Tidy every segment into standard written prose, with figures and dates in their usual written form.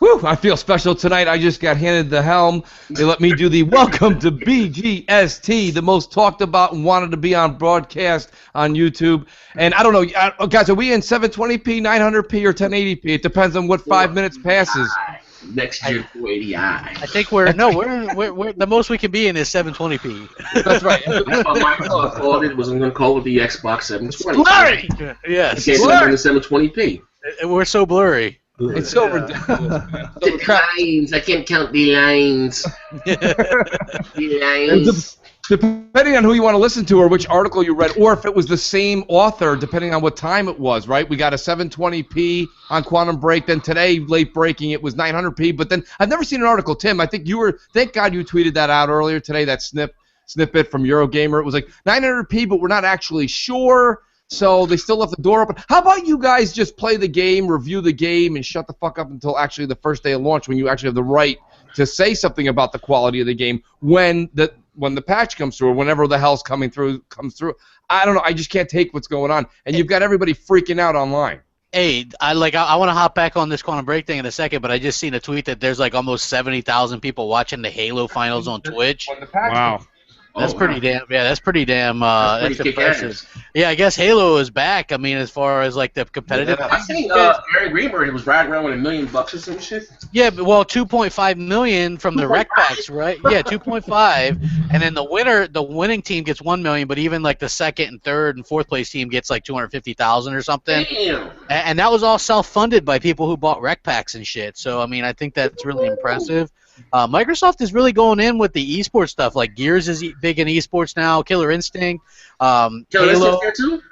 Whew, I feel special tonight. I just got handed the helm. They let me do the welcome to Bgst, the most talked about and wanted to be on broadcast on YouTube. And I don't know, guys, are we in 720p, 900p, or 1080p? It depends on what 5 minutes passes. Next gen 480i. I think we're the most we can be in is 720p. That's right. That's what my car called it. Was I'm going to call it the Xbox 720. It's blurry. Yes. It's blurry. 720p. We're so blurry. It's so ridiculous, man. So the lines. I can't count the lines. The lines. Depending on who you want to listen to or which article you read, or if it was the same author, depending on what time it was, right? We got a 720p on Quantum Break. Then today, late breaking, it was 900p. But then I've never seen an article, Tim. I think thank God you tweeted that out earlier today, that snippet from Eurogamer. It was like 900p, but we're not actually sure. So they still left the door open. How about you guys just play the game, review the game, and shut the fuck up until actually the first day of launch when you actually have the right to say something about the quality of the game when the patch comes through or whenever the hell's comes through. I don't know. I just can't take what's going on. And you've got everybody freaking out online. Hey, I want to hop back on this Quantum Break thing in a second, but I just seen a tweet that there's like almost 70,000 people watching the Halo finals on Twitch. Wow. That's pretty damn. Yeah, that's pretty damn. That's impressive. Ass. Yeah, I guess Halo is back. I mean, as far as like the competitive. Yeah, I think Aaron Greenberg was riding around with $1 million or some shit. Yeah, but, well, 2.5 million from the rec packs, right? Yeah, 2.5, and then the winning team gets 1 million, but even like the second and third and fourth place team gets like 250,000 or something. Damn. And that was all self-funded by people who bought rec packs and shit. So I mean, I think that's really impressive. Microsoft is really going in with the esports stuff. Like Gears is big in esports now. Killer Instinct, Killer Halo. Instinct there too?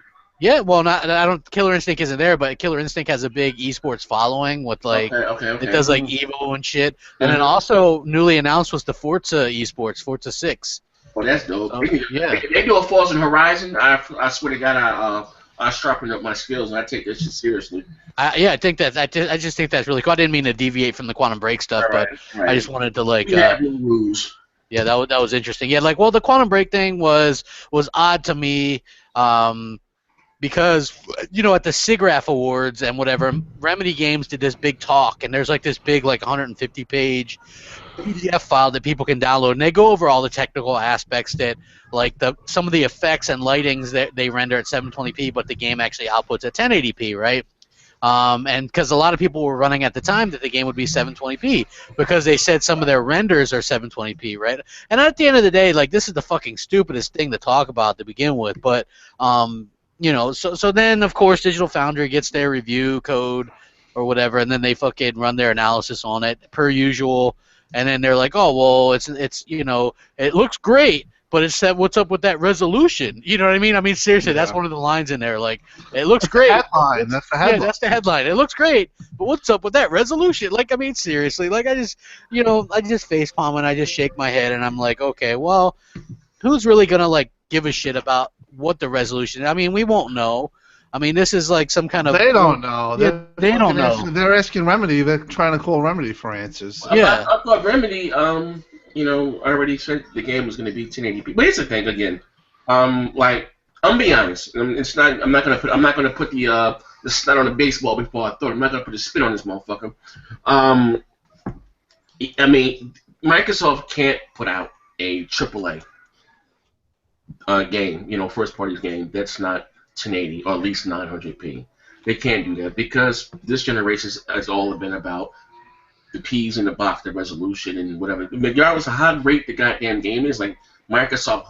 Yeah, well, I don't. Killer Instinct isn't there, but Killer Instinct has a big esports following with like okay. it does like Evo and shit. And then also newly announced was the Forza esports, Forza 6. Oh, that's dope. Yeah. They do a Forza Horizon. I swear to God, I sharpen up my skills and I take this shit seriously. I think that I just think that's really cool. I didn't mean to deviate from the Quantum Break stuff, but I just wanted to like. Rules. Yeah, that was interesting. Yeah, like the Quantum Break thing was odd to me, because at the SIGGRAPH Awards and whatever, Remedy Games did this big talk, and there's like this big 150-page PDF file that people can download, and they go over all the technical aspects that like some of the effects and lightings that they render at 720p, but the game actually outputs at 1080p, right? And because a lot of people were running at the time that the game would be 720p because they said some of their renders are 720p, right? And at the end of the day, like, this is the fucking stupidest thing to talk about to begin with, but so then of course Digital Foundry gets their review code or whatever, and then they fucking run their analysis on it per usual, and then they're like, oh well, it's it looks great, but it's that what's up with that resolution? You know what I mean? I mean, seriously, that's one of the lines in there. Like, it looks great. Headline. That's the headline. Yeah, that's the headline. It looks great, but what's up with that resolution? Like, I mean, seriously, like, I just face palm and I just shake my head and I'm like, okay, well, who's really gonna like give a shit about what the resolution is? I mean, we won't know. I mean, this is like some kind of. They don't know. Yeah, they don't know. They're asking Remedy. They're trying to call Remedy for answers. Yeah. I thought Remedy, already said the game was going to be 1080p. But here's the thing again. I'm being honest. It's not. I'm not going to put the snot on the baseball before I throw it. I'm not going to put a spin on this motherfucker. I mean, Microsoft can't put out a AAA game, first party game that's not 1080 or at least 900p. They can't do that because this generation has all been about the P's in the box, the resolution and whatever. Regardless of how great the goddamn game is, like Microsoft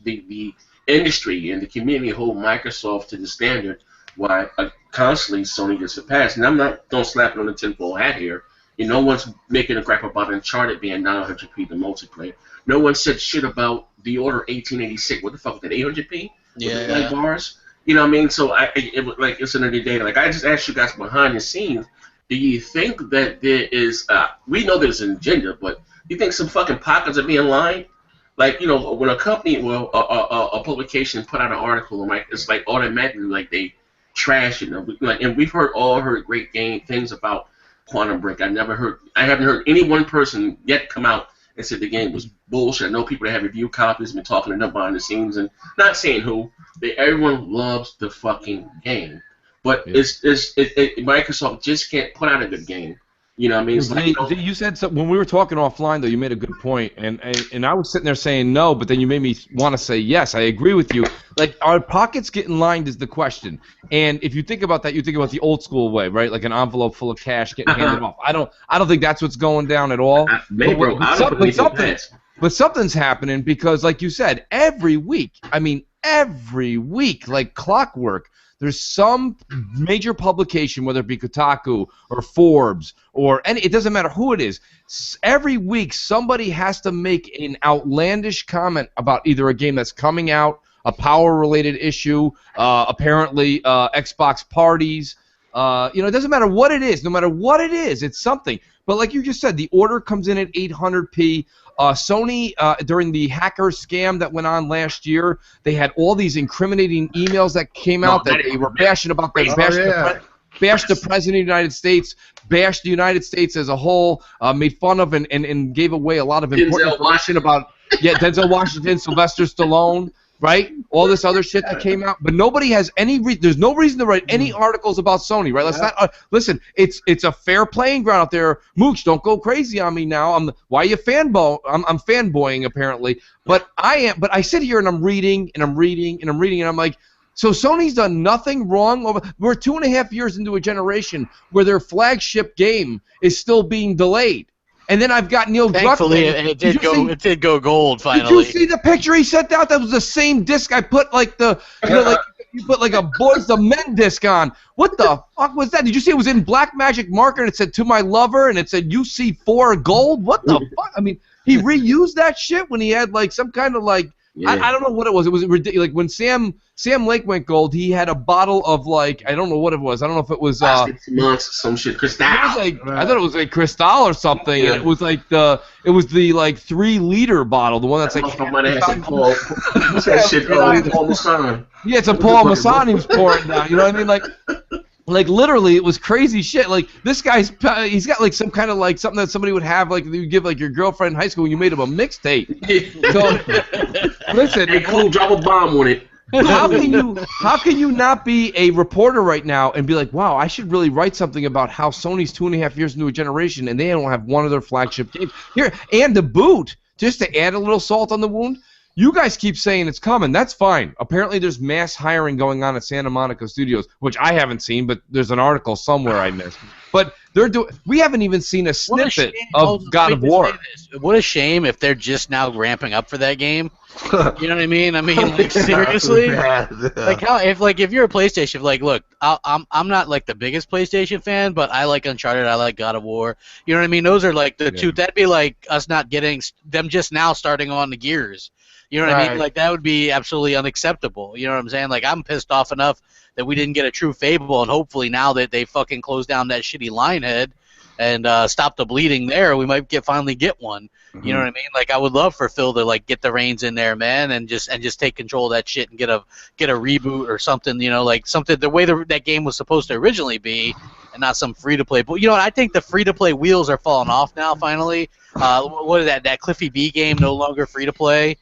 the industry and the community hold Microsoft to the standard while constantly Sony gets surpassed. And don't slap it on the tinfoil hat here. No one's making a crap about Uncharted being 900p the multiplayer. No one said shit about The Order 1886. What the fuck was that, 800p? Yeah. Like bars? You know what I mean? So it was like it's another day. Like, I just asked you guys behind the scenes, do you think that there is, we know there's an agenda, but do you think some fucking pockets are being lined? Like, when a company or a publication put out an article, like, it's like automatically like they trash it. And we've heard great things about Quantum Break. I haven't heard any one person yet come out and said the game was bullshit. I know people that have review copies been talking to them behind the scenes and not saying who. Everyone loves the fucking game. But Microsoft just can't put out a good game You know what I mean? It's like, You said something when we were talking offline, though. You made a good point, and I was sitting there saying no, but then you made me want to say yes. I agree with you. Like, our pockets getting lined is the question, and if you think about that, you think about the old school way, right? Like an envelope full of cash getting handed off. I don't think that's what's going down at all. But something's happening because, like you said, every week, like clockwork, there's some major publication, whether it be Kotaku or Forbes or it doesn't matter who it is. Every week, somebody has to make an outlandish comment about either a game that's coming out, a power-related issue, apparently Xbox parties. It doesn't matter what it is. No matter what it is, it's something. But like you just said, the order comes in at 800p. Sony, during the hacker scam that went on last year, they had all these incriminating emails that came out that they were bashing about. Bashed the President of the United States, bashed the United States as a whole, made fun of and gave away a lot of important information about Denzel Washington, Sylvester Stallone, right? All this other shit that came out, but nobody has any. There's no reason to write any articles about Sony, right? Let's not listen. It's a fair playing ground out there. Mooch, don't go crazy on me now. Why are you fanboy? I'm fanboying apparently, but I am. But I sit here and I'm reading and I'm like, so Sony's done nothing wrong. We're 2.5 years into a generation where their flagship game is still being delayed. And then I've got Neil Druckmann. Thankfully, it did go gold finally. Did you see the picture he sent out? That was the same disc I put you put like a Boys the Men disc on. What the fuck was that? Did you see it was in black magic marker and it said "To My Lover" and it said UC4 gold? What the fuck? I mean, he reused that shit when he had like some kind of like I don't know what it was. It was ridiculous. Like when Sam Lake went gold, he had a bottle of like I don't know what it was. I don't know if it was some shit Cristal. I thought it was like Cristal or something. Yeah. And it was the like 3-liter bottle, the one that's like. What's that shit called? Paul Masson. Yeah, it's a Paul Masson he was pouring down. You know what I mean? Like literally, it was crazy shit. Like this guy's, he's got like some kind of like something that somebody would have like you give like your girlfriend in high school when you made him a mixtape. So listen, hey, cool, drop a bomb on it. How can you not be a reporter right now and be like, wow, I should really write something about how Sony's 2.5 years into a generation and they don't have one of their flagship games here, and to boot, just to add a little salt on the wound. You guys keep saying it's coming. That's fine. Apparently, there's mass hiring going on at Santa Monica Studios, which I haven't seen, but there's an article somewhere I missed. But we haven't even seen a snippet of God of War. What a shame if they're just now ramping up for that game. You know what I mean? I mean, like seriously. Like if you're a PlayStation, like look, I'm not like the biggest PlayStation fan, but I like Uncharted, I like God of War. You know what I mean? Those are like the two. That'd be like us not getting them just now starting on the Gears. You know what I mean? Like, that would be absolutely unacceptable. You know what I'm saying? Like, I'm pissed off enough that we didn't get a true Fable, and hopefully now that they fucking closed down that shitty Lionhead and stop the bleeding there, we might finally get one. Mm-hmm. You know what I mean? Like, I would love for Phil to, like, get the reins in there, man, and just take control of that shit and get a reboot or something, you know, like something the way that game was supposed to originally be and not some free-to-play. But, you know what? I think the free-to-play wheels are falling off now, finally. What is that Cliffy B game no longer free-to-play?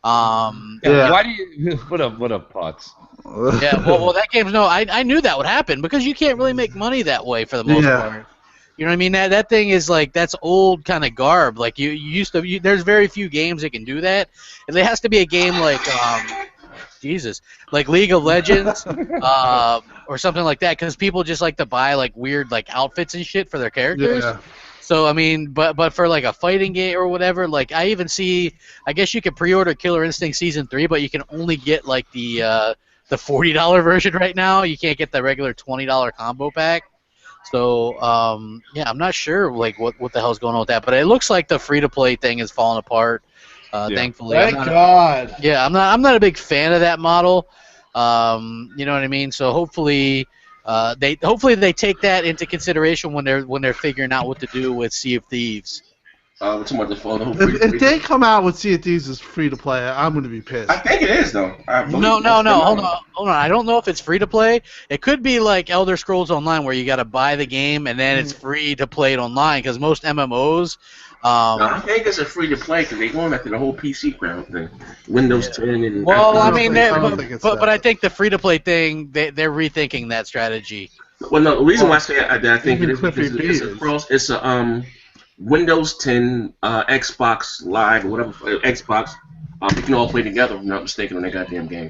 Why do you? What up, Potts? Yeah, well, that game's I knew that would happen because you can't really make money that way for the most part. You know what I mean? That thing is like that's old kind of garb. Like you used to. There's very few games that can do that, and there has to be a game like like League of Legends or something like that because people just like to buy like weird like outfits and shit for their characters. Yeah. So I mean, but for like a fighting game or whatever, like I even see, I guess you can pre-order Killer Instinct Season 3, but you can only get like the $40 version right now. You can't get the regular $20 combo pack. So yeah, I'm not sure like what the hell's going on with that, but it looks like the free-to-play thing is falling apart. Thankfully, thank God. Yeah, I'm not a big fan of that model. You know what I mean? So hopefully. They take that into consideration when they're figuring out what to do with Sea of Thieves. If they come out with Sea of Thieves as free to play, I'm going to be pissed. I think it is though. No. Hold on. I don't know if it's free to play. It could be like Elder Scrolls Online, where you got to buy the game and then it's free to play it online. Because most MMOs. I think it's a free to play because they're going after the whole PC crowd thing, Windows 10 and. Well, I mean, but I think the free to play thing they're rethinking that strategy. Well, no, the reason why I say that I think it is Cliffy because B it's is. it's a Windows 10, Xbox Live, or whatever, Xbox. You can all play together, if I'm not mistaken, on that goddamn game.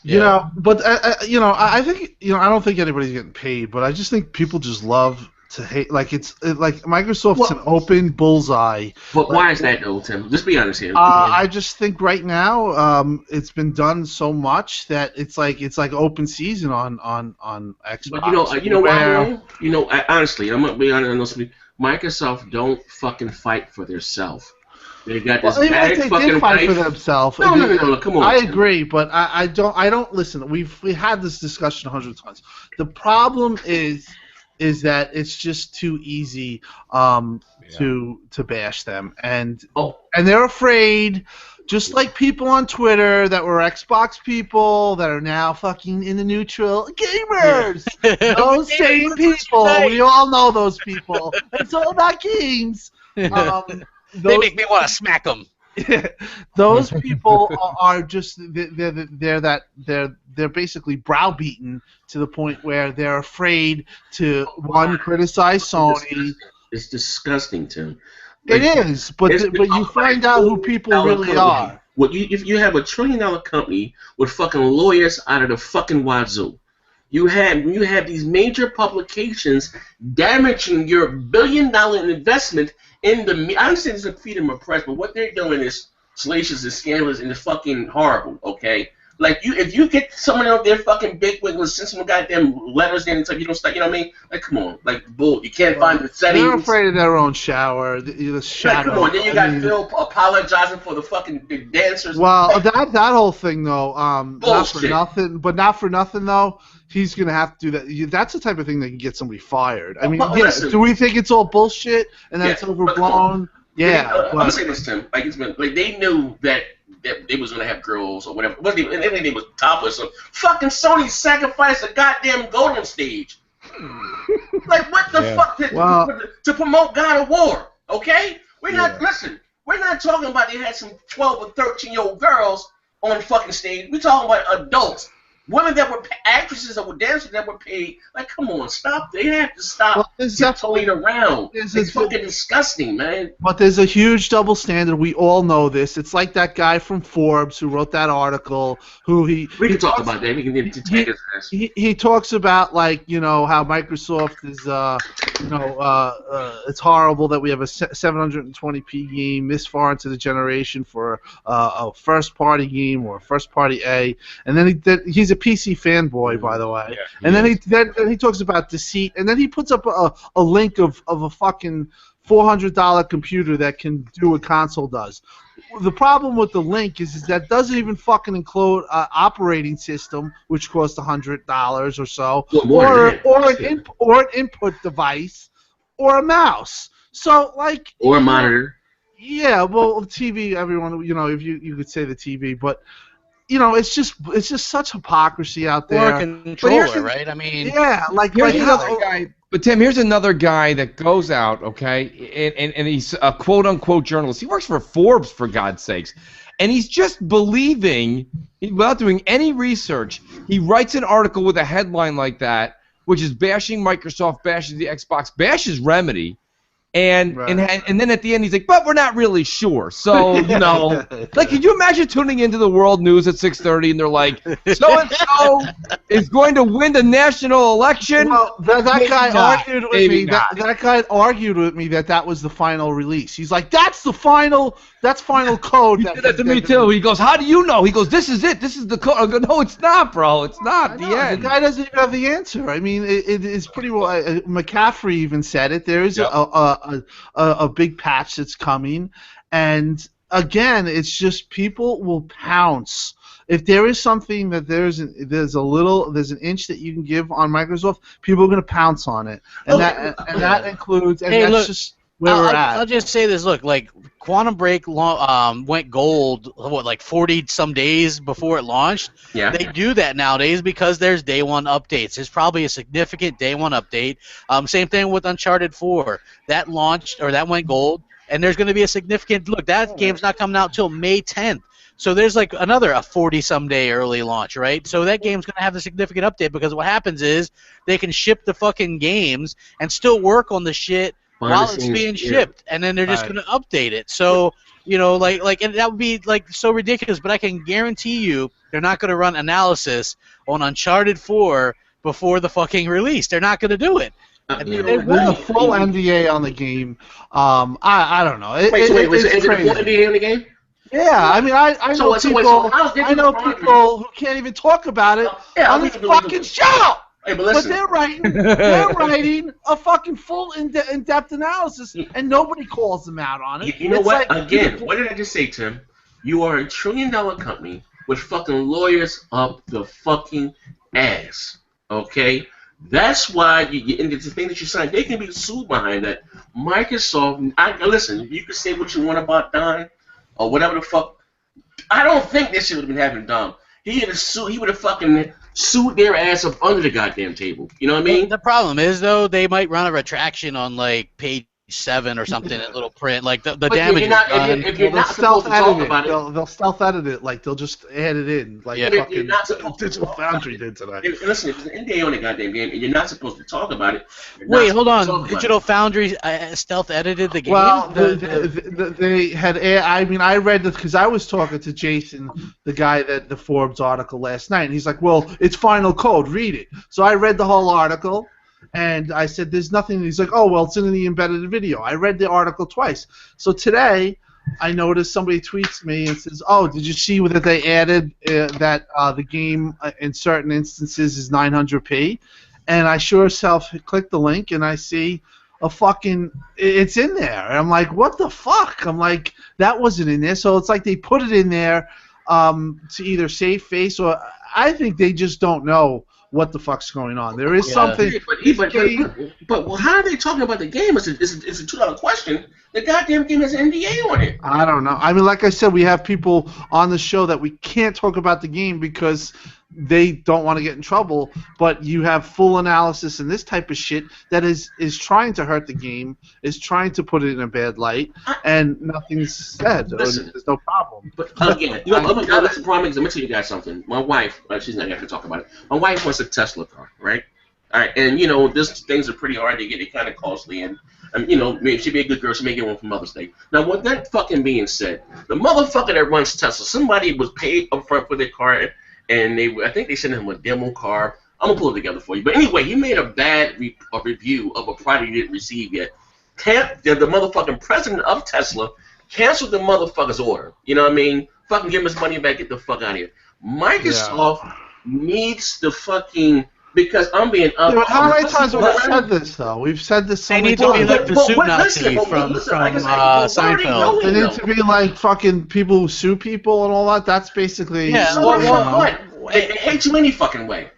You know, but I think I don't think anybody's getting paid, but I just think people just love to hate. Like like Microsoft's an open bullseye. But why is that though, Tim? Just be honest here. I just think right now it's been done so much that it's like open season on Xbox. But you know why though? Honestly, I'm gonna be honest. Microsoft don't fucking fight for themselves. They got this bad they fucking did fight wife. for themselves. No, come on. I Tim. agree, but I don't listen. We had this discussion 100 times. The problem is that it's just too easy to bash them, and they're afraid. Just like people on Twitter that were Xbox people that are now fucking in the neutral gamers. Those same people. We all know those people. It's all about games. They make me want to smack them. Those people are just they're basically browbeaten to the point where they're afraid to criticize Sony. It's disgusting, Tim. It is, but you find out who people really are. If you have $1 trillion company with fucking lawyers out of the fucking wazoo, you have these major publications damaging your $1 billion investment in the. I understand it's a freedom of press, but what they're doing is salacious and scandalous and it's fucking horrible. Okay. Like if you get someone out there fucking big wig and send some goddamn letters in until you don't start, you know what I mean? Like come on, like bull, you can't find the settings. They're afraid of their own shower. The shadow. Like, come on, then you got Phil apologizing for the fucking dancers. Well, that whole thing though, not for nothing though. He's gonna have to do that. That's the type of thing that can get somebody fired. I mean, do we think it's all bullshit and that's overblown? Yeah. I'm gonna say this, Tim. Like it's been like they knew that they was gonna have girls or whatever. And they was topless. So fucking Sony sacrificed a goddamn goat on stage. Like what the fuck to promote God of War? Okay, we're not talking about they had some 12 or 13-year-old girls on fucking stage. We're talking about adults. Women that were actresses that were dancers that were paid. Like, come on, stop. They have to stop tiptoeing around. It's fucking disgusting, man. But there's a huge double standard. We all know this. It's like that guy from Forbes who wrote that article. We can talk about that. We can take his ass. He talks about how Microsoft is, it's horrible that we have a 720p game this far into the generation for a first-party game or a first-party A, and then he's a PC fanboy, by the way. Yeah, and then he talks about deceit, and then he puts up a link of a fucking $400 computer that can do what console does. The problem with the link is that doesn't even fucking include operating system, which costs $100 or so, or an input device, or a mouse. So or a monitor. Yeah, well, TV. Everyone, if you could say the TV, but. It's just such hypocrisy out there. Or a controller, right? I mean, yeah, another guy. But Tim, here's another guy that goes out, okay, and he's a quote unquote journalist. He works for Forbes, for God's sakes, and he's just believing without doing any research. He writes an article with a headline like that, which is bashing Microsoft, bashes the Xbox, bashes Remedy. And then at the end he's like, but we're not really sure. So, can you imagine tuning into the World News at 6:30 and they're like, so-and-so is going to win the national election? Well, that guy argued with me. That guy argued with me that was the final release. He's like, that's final code. He said that to me too. He goes, how do you know? He goes, this is it. This is the code. I go, no, it's not, bro. It's not. The end. The guy doesn't even have the answer. I mean, it is pretty well. McCaffrey even said it. There is a big patch that's coming, and again, it's just people will pounce. If there is something that there's an inch that you can give on Microsoft, people are going to pounce on it, and that includes. And that's just where we're at. I'll just say this. Look, like Quantum Break went gold, 40 some days before it launched. Yeah. They do that nowadays because there's day one updates. There's probably a significant day one update. Same thing with Uncharted 4. That launched or that went gold, and there's going to be a significant look. That game's not coming out till May 10th. So there's like another a 40-some day early launch, right? So that game's going to have a significant update because what happens is they can ship the fucking games and still work on the shit while it's being shipped, and then they're just going to update it. So, you know, like, and that would be like so ridiculous, but I can guarantee you they're not going to run analysis on Uncharted 4 before the fucking release. They're not going to do it. There's a full NDA on the game. I don't know. Wait, is it a full NDA on the game? Yeah, I mean, I know people who can't even talk about it on this fucking show. Hey, but they're writing a fucking full in-depth analysis, and nobody calls them out on it. You know what? Like, again, what did I just say, Tim? You are a $1 trillion company with fucking lawyers up the fucking ass. Okay? That's why and the thing that you signed, they can be sued behind that. Microsoft, listen, you can say what you want about Don or whatever the fuck. I don't think this shit would have been happening to Don. He would have fucking sued their ass up under the goddamn table. You know what I mean? The problem is, though, they might run a retraction on, like, page 7 or something in little print. Like, the damage is done. If you're not supposed to talk about it, they'll stealth-edit it. Like, they'll just add it in. Like, fucking Digital Foundry did tonight. Listen, if there's an NDA on the goddamn game and you're not supposed to talk about it... Wait, hold on. Digital Foundry stealth-edited the game? Well, they had... I mean, I read this because I was talking to Jason, the guy that the Forbes article last night, and he's like, well, it's final code. Read it. So I read the whole article. And I said, there's nothing. He's like, oh, well, it's in the embedded video. I read the article twice. So today, I noticed somebody tweets me and says, oh, did you see that they added that the game in certain instances is 900p? And I sure as hell click the link, and I see a fucking, it's in there. And I'm like, what the fuck? I'm like, that wasn't in there. So it's like they put it in there to either save face, or I think they just don't know what the fuck's going on. There is something. But how are they talking about the game? It's a $2 question. The goddamn game has an NDA on it. I don't know. I mean, like I said, we have people on the show that we can't talk about the game because they don't want to get in trouble, but you have full analysis and this type of shit that is trying to hurt the game, is trying to put it in a bad light, and nothing's said. Listen, there's no problem. But again, that's the problem. Let me tell you guys something. My wife, she's not going to talk about it. My wife wants a Tesla car, right? All right, and you know, these things are pretty hard to get. They're kind of costly, and you know, maybe she'd be a good girl. She may get one for Mother's Day. Now, with that fucking being said, the motherfucker that runs Tesla, somebody was paid up front for their car. And I think they sent him a demo car. I'm gonna pull it together for you. But anyway, he made a bad review of a product he didn't receive yet. The motherfucking president of Tesla canceled the motherfucker's order. You know what I mean? Fucking give him his money back. Get the fuck out of here. Microsoft needs the fucking, because I'm being up. Yeah, how many times have we said this though? We've said this so many times. They need to be like the suit Nazi from Seinfeld. They need to be like fucking people who sue people and all that. That's basically. Yeah, they hate you any fucking way.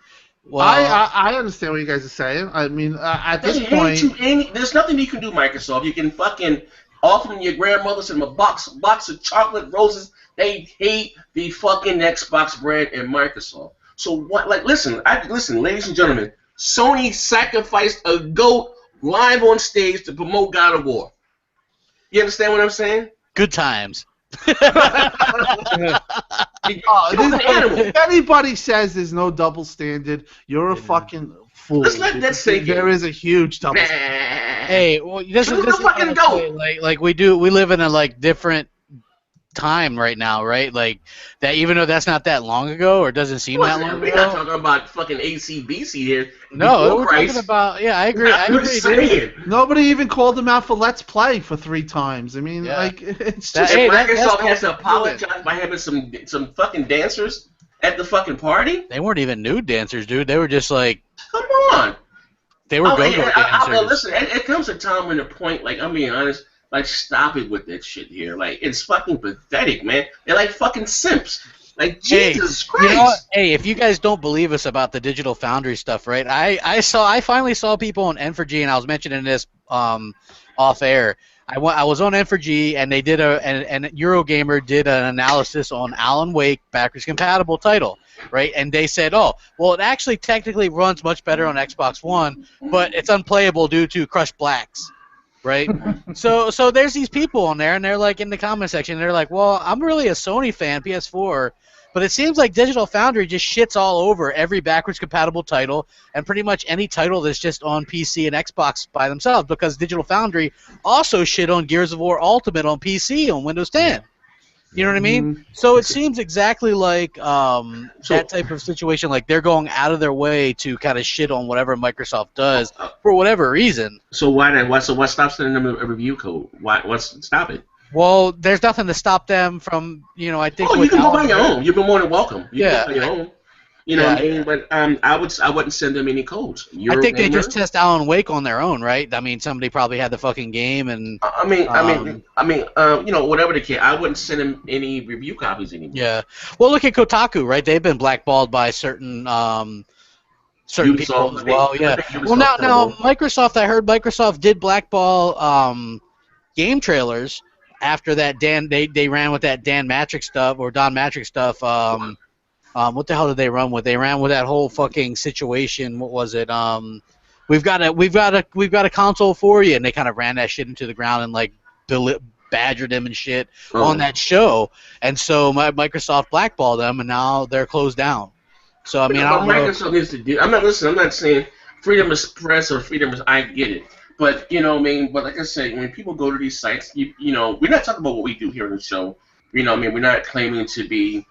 Well, I understand what you guys are saying. I mean, at this point, there's nothing you can do, Microsoft. You can fucking offer your grandmother some box of chocolate roses. They hate the fucking Xbox brand and Microsoft. So what? Like, listen, ladies and gentlemen. Sony sacrificed a goat live on stage to promote God of War. You understand what I'm saying? Good times. If anybody says there's no double standard, you're a fucking fool. Let's let that sink in. There is a huge double standard. Hey, well, this is fucking go. Like we live in a like different time right now, right? Like that, even though that's not that long ago, or doesn't seem that long ago. We're not talking about fucking ACBC here. No, we're talking about. Yeah, I agree. Nobody even called him out for Let's Play for 3 times. I mean, like it's just. Microsoft has to apologize by having some fucking dancers at the fucking party. They weren't even nude dancers, dude. They were just like. Come on. They were go-go dancers. Listen, it comes a time when the point, like, I'm being honest. Like, stop it with that shit here. Like, it's fucking pathetic, man. They're like fucking simps. Like, Jesus Christ. You know what? Hey, if you guys don't believe us about the Digital Foundry stuff, right? I finally saw people on N4G, and I was mentioning this off air. I was on N4G, and they did and Eurogamer did an analysis on Alan Wake backwards compatible title, right? And they said, oh, well, it actually technically runs much better on Xbox One, but it's unplayable due to crushed blacks. right? So there's these people on there, and they're like in the comment section, they're like, well, I'm really a Sony fan, PS4, but it seems like Digital Foundry just shits all over every backwards compatible title and pretty much any title that's just on PC and Xbox by themselves, because Digital Foundry also shit on Gears of War Ultimate on PC on Windows 10. You know what I mean? So it seems exactly like that type of situation. Like they're going out of their way to kind of shit on whatever Microsoft does for whatever reason. So why then? So what stops sending them a review code? What's stop it? Well, there's nothing to stop them from, I think. Oh, you can go by your own. You've been more than welcome. You Yeah. can go by your own. You know what I mean? But I wouldn't send them any codes. I think they just test Alan Wake on their own, right? I mean, somebody probably had the fucking game, and I mean, whatever the case, I wouldn't send them any review copies anymore. Yeah. Well, look at Kotaku, right? They've been blackballed by certain people as well. Yeah. Well, now Microsoft. I heard Microsoft did blackball game trailers after that. They ran with that Don Matrix stuff. What the hell did they run with? They ran with that whole fucking situation. What was it? We've got a console for you, and they kind of ran that shit into the ground and like badgered them and shit on that show. And so Microsoft blackballed them, and now they're closed down. So I mean, I don't know. Microsoft needs to do. I'm not saying freedom of press or freedom of. I get it, but But like I said, when people go to these sites, we're not talking about what we do here on the show. We're not claiming to be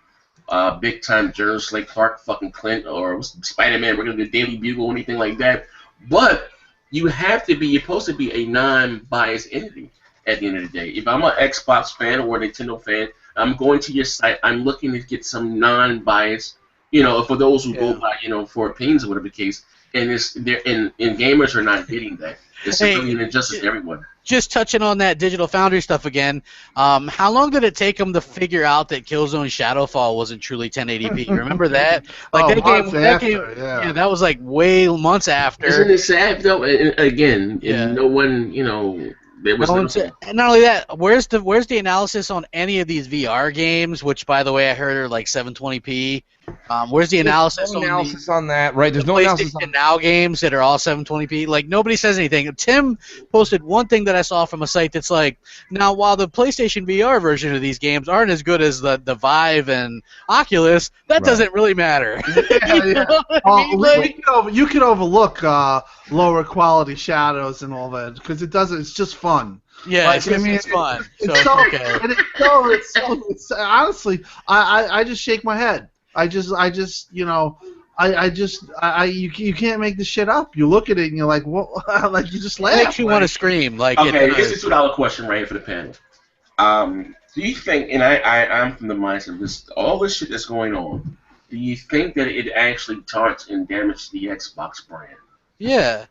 big time journalists like Clark fucking Clint or Spider-Man, we're gonna do Daily Bugle or anything like that. But you're supposed to be a non-biased entity at the end of the day. If I'm an Xbox fan or a Nintendo fan, I'm going to your site, I'm looking to get some non-bias, for those who go by, for opinions or whatever the case, and gamers are not getting that. It's really an injustice to everyone. Just touching on that Digital Foundry stuff again, how long did it take them to figure out that Killzone Shadowfall wasn't truly 1080p? Remember that? Like that was like way months after. Isn't it sad though? And no one, there was and not only that, where's the analysis on any of these VR games? Which, by the way, I heard are like 720p. Where's the analysis on that? Right, there's no analysis on Now games that are all 720p. Like nobody says anything. Tim posted one thing that I saw from a site that's like, now while the PlayStation VR version of these games aren't as good as the Vive and Oculus, that doesn't really matter. You can overlook lower quality shadows and all that because it doesn't. It's just fun. Yeah, it's fun. It's honestly, I just shake my head. You can't make this shit up. You look at it and you're like, what? Like you just laugh. It makes you want to scream. Like, okay, this is a $2 question right here for the panel. Do you think? And I'm from the mindset of this. All this shit that's going on. Do you think that it actually targets and damages the Xbox brand? Yeah.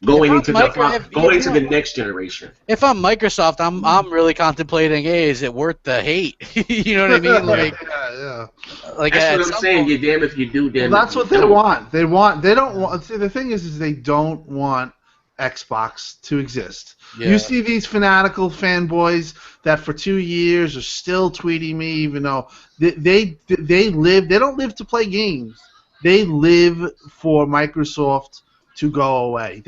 Going into the next generation. If I'm Microsoft, I'm really contemplating, hey, is it worth the hate? You know what I mean? Like, like that's what I'm saying. You're damn if you do, damn. Well, that's what they want. They don't want. See, the thing is they don't want Xbox to exist. Yeah. You see these fanatical fanboys that for 2 years are still tweeting me, even though they don't live to play games. They live for Microsoft to go away.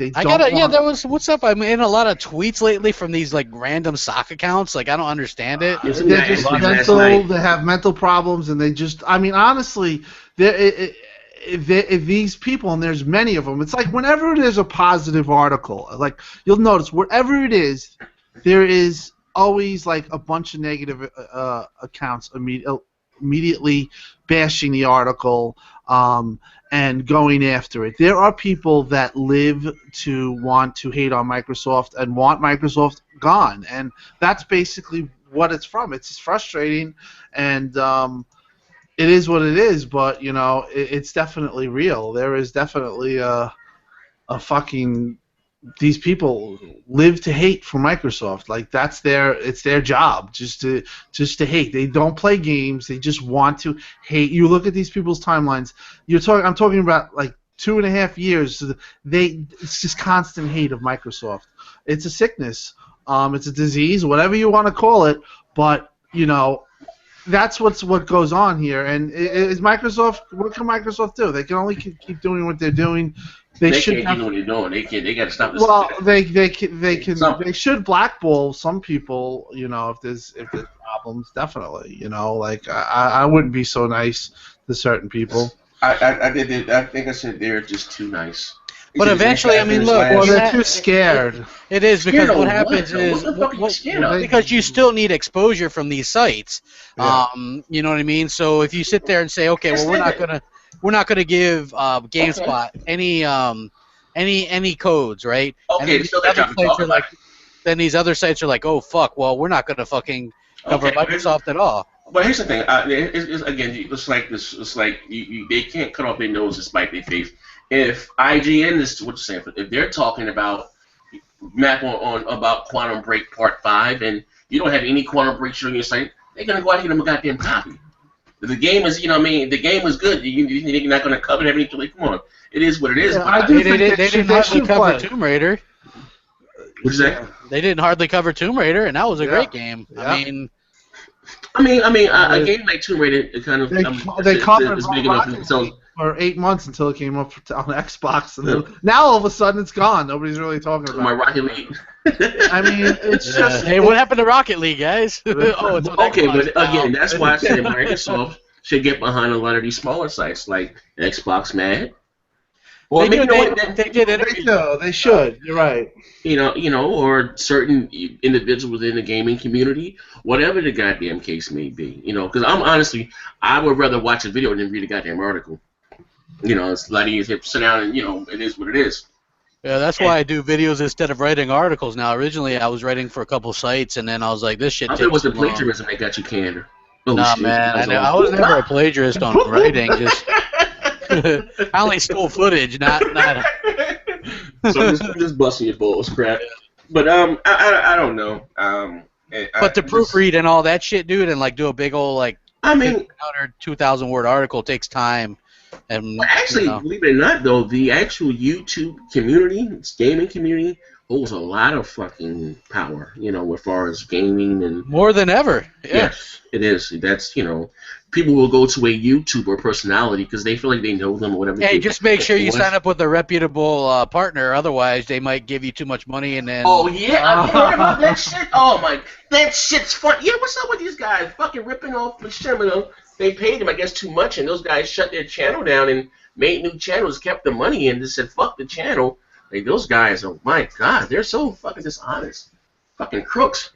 What's up? I'm in a lot of tweets lately from these like random sock accounts. Like I don't understand it. They're just mental. They have mental problems, and they just. I mean, honestly, these people, and there's many of them. It's like whenever there's a positive article, like you'll notice wherever it is, there is always like a bunch of negative accounts immediately bashing the article. And going after it. There are people that live to want to hate on Microsoft and want Microsoft gone, and that's basically what it's from. It's frustrating, and it is what it is, but, it's definitely real. There is definitely a fucking... These people live to hate for Microsoft. Like it's their job just to hate. They don't play games. They just want to hate. You look at these people's timelines. I'm talking about like 2.5 years. It's just constant hate of Microsoft. It's a sickness. It's a disease, whatever you want to call it. But that's what goes on here. And is Microsoft? What can Microsoft do? They can only keep doing what they're doing. They should can't do what they're doing. They got to stop this. Well, they should blackball some people. You know, if there's problems, definitely. You know, like I wouldn't be so nice to certain people. I think I said they're just too nice. But eventually, I mean, look. Well, they're too scared. It is because what happens is because you still need exposure from these sites. Yeah. You know what I mean? So if you sit there and say, okay, well, we're not gonna give GameSpot any codes, right? Okay, and so that's then these other sites are like, oh fuck, well, we're not gonna fucking cover Microsoft at all. But here's the thing. Again, it's like this. It's like they can't cut off their nose to spite their face. If IGN is what you're saying, if they're talking about map on about Quantum Break Part 5, and you don't have any Quantum Break showing your site, they're gonna go out and get them a goddamn copy. The game is, you know what I mean, the game is good. You're not gonna cover everything. Like, come on, it is what it is. Yeah, I do think they didn't hardly cover Tomb Raider. What'd you say? They didn't hardly cover Tomb Raider, and that was a great game. Yeah. I mean, a game like Tomb Raider, it kind of they covered it's big enough. So for 8 months until it came up on Xbox, and then now all of a sudden it's gone. Nobody's really talking about my Rocket League. I mean, it's just. Hey, what happened to Rocket League, guys? Oh, it's okay, but again, that's why I said Microsoft should get behind a lot of these smaller sites like Xbox Mad. Well, they did interviews. They should. You're right. You know, or certain individuals within the gaming community, whatever the goddamn case may be. You know, because I would rather watch a video than read a goddamn article. You know, it's a lot easier to sit down and, you know, it is what it is. Yeah, that's why I do videos instead of writing articles now. Originally, I was writing for a couple sites, and then I was like, this shit takes too long. I thought it was the plagiarism that got you canned. Nah, man, I was never a plagiarist on writing. Just I only stole footage, not. So just busting your balls, crap. But I don't know. But to proofread and all that shit, dude, and like do a big old like 2,000 word article takes time. And actually, believe it or not, though, the actual YouTube community, gaming community, holds a lot of fucking power. You know, as far as gaming and more than ever. Yeah. Yes, it is. That's, you know, people will go to a YouTuber personality because they feel like they know them or whatever. Hey, just make sure you sign up with a reputable partner. Otherwise, they might give you too much money and then. Oh yeah, I've heard about that shit. Oh my, that shit's fun. Yeah, what's up with these guys? Fucking ripping off Machinima. They paid them, I guess, too much, and those guys shut their channel down and made new channels, kept the money, and just said, fuck the channel. Like, those guys, oh my god, they're so fucking dishonest. Fucking crooks.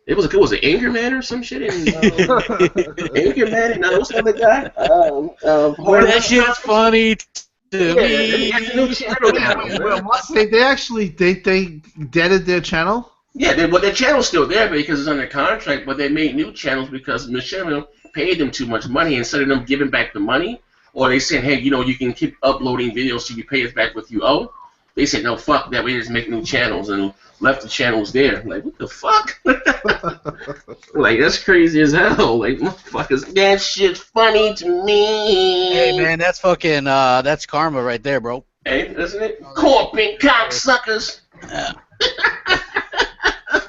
It was an Anchorman or some shit in Anchorman and what's the other guy? That shit's funny to me. New channel now. They actually deaded their channel? Yeah, their channel's still there because it's under contract, but they made new channels because Machinima paid them too much money. Instead of them giving back the money, or they said, hey, you know, you can keep uploading videos so you pay us back what you owe. They said, no, fuck that. We just make new channels and left the channels there. Like, what the fuck? Like, that's crazy as hell. Like, motherfuckers, that shit's funny to me. Hey, man, that's fucking, that's karma right there, bro. Hey, isn't it? Corporate cocksuckers. Yeah.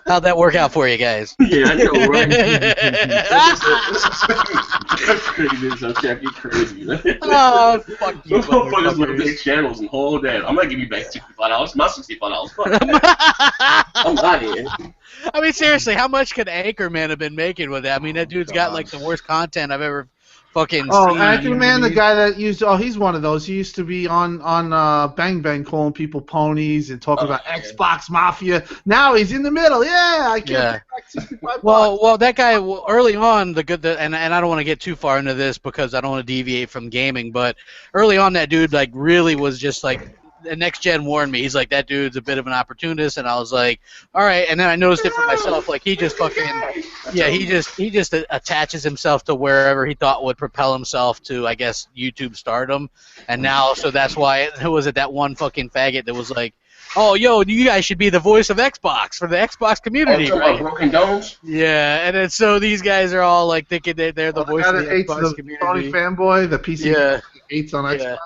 How'd that work out for you guys? Yeah, I know, right? That's crazy. That's crazy. Oh, fuck you, motherfuckers with big channels and all that. I'm not giving you back $65. My $65. Fuck. I'm out here. I mean, seriously, how much could Anchorman have been making with that? I mean, that dude's got like the worst content I've ever fucking seen. Anchorman, the guy that used he's one of those. He used to be on Bang Bang calling people ponies and talking about Xbox Mafia. Now he's in the middle. Yeah, I can't pay back $65. Well, that guy early on, and I don't want to get too far into this because I don't want to deviate from gaming, but early on that dude like really was just like. The Next Gen warned me. He's like, that dude's a bit of an opportunist, and I was like, all right. And then I noticed it for myself. Like he just fucking, he just attaches himself to wherever he thought would propel himself to, I guess, YouTube stardom. And now, so that's why that one fucking faggot that was like, oh, yo, you guys should be the voice of Xbox for the Xbox community, right? Broken Domes? Yeah, and then so these guys are all like thinking they're the voice of the Xbox community. Sony fanboy, the PC hates on Xbox.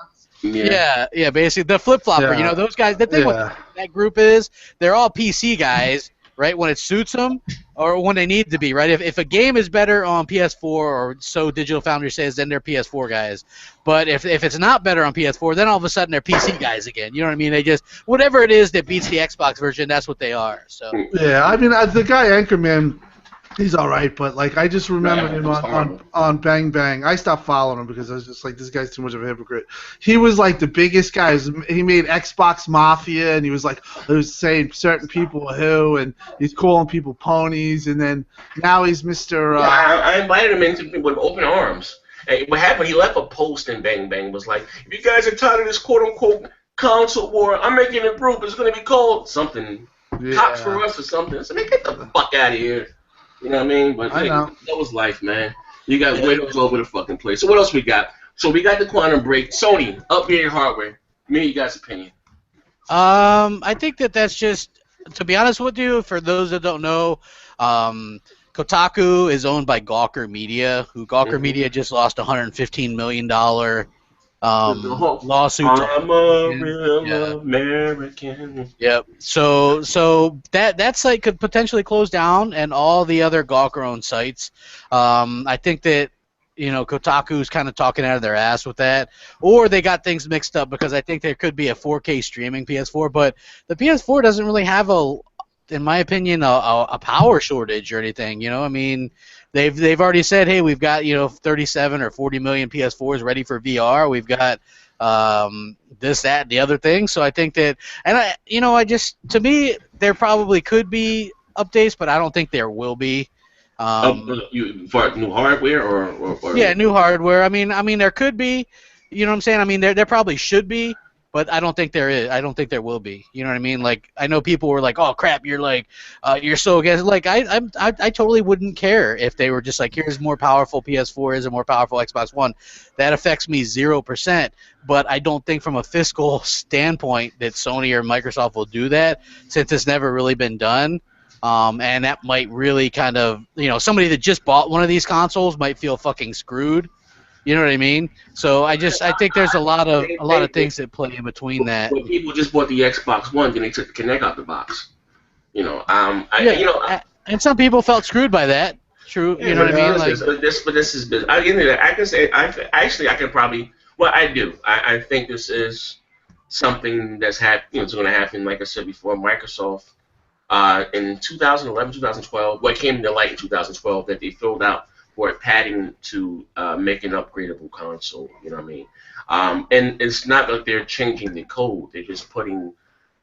Yeah, basically the flip-flopper. You know, those guys, the thing with that group is they're all PC guys, right, when it suits them, or when they need to be, right? If a game is better on PS4, or so Digital Foundry says, then they're PS4 guys. But if it's not better on PS4, then all of a sudden they're PC guys again. You know what I mean? They just, whatever it is that beats the Xbox version, that's what they are. So Yeah, I mean, the guy Anchorman, he's all right, but like I just remember him on Bang Bang. I stopped following him because I was just like, this guy's too much of a hypocrite. He was like the biggest guy. He made Xbox Mafia, and he was like, he was saying certain people who, and he's calling people ponies, and then now he's Mr. I invited him into with open arms. And what happened? He left a post in Bang Bang, was like, if you guys are tired of this quote unquote console war, I'm making a group. It's going to be called something, Cops for Us or something. So man, get the fuck out of here. You know what I mean? But hey, that was life, man. You got widows all over the fucking place. So what else we got? So we got the Quantum Break. Sony, updated hardware. Me, you guys' opinion? I think that's just, to be honest with you, for those that don't know, Kotaku is owned by Gawker Media, who Gawker Media just lost $115 million lawsuit. I'm a real American. Yep. So that site could potentially close down, and all the other Gawker-owned sites. I think that Kotaku's kind of talking out of their ass with that, or they got things mixed up, because I think there could be a 4K streaming PS4, but the PS4 doesn't really have in my opinion, a power shortage or anything. I mean, they've already said, hey, we've got 37 or 40 million PS4s ready for VR. We've got this, that, and the other thing. So I think that, and to me, there probably could be updates, but I don't think there will be. For new hardware or yeah, new hardware. I mean, there could be. You know what I'm saying? I mean, there probably should be. But I don't think there is. I don't think there will be. You know what I mean? Like, I know people were like, "Oh crap, you're like, you're so against." Like, I totally wouldn't care if they were just like, "Here's more powerful PS4, here's a more powerful Xbox One." That affects me 0%. But I don't think from a fiscal standpoint that Sony or Microsoft will do that, since it's never really been done. And that might really kind of, somebody that just bought one of these consoles might feel fucking screwed. You know what I mean? So I think there's a lot of things that play in between that. But people just bought the Xbox One, then they took the Kinect out the box. And some people felt screwed by that. True, you know what I mean? Like, but this is business. I can say I can probably. Well, I do. I think this is something that's it's going to happen. Like I said before, Microsoft in 2011, 2012. What came to light in 2012 that they filled out for padding to make an upgradable console, you know what I mean? And it's not like they're changing the code; they're just putting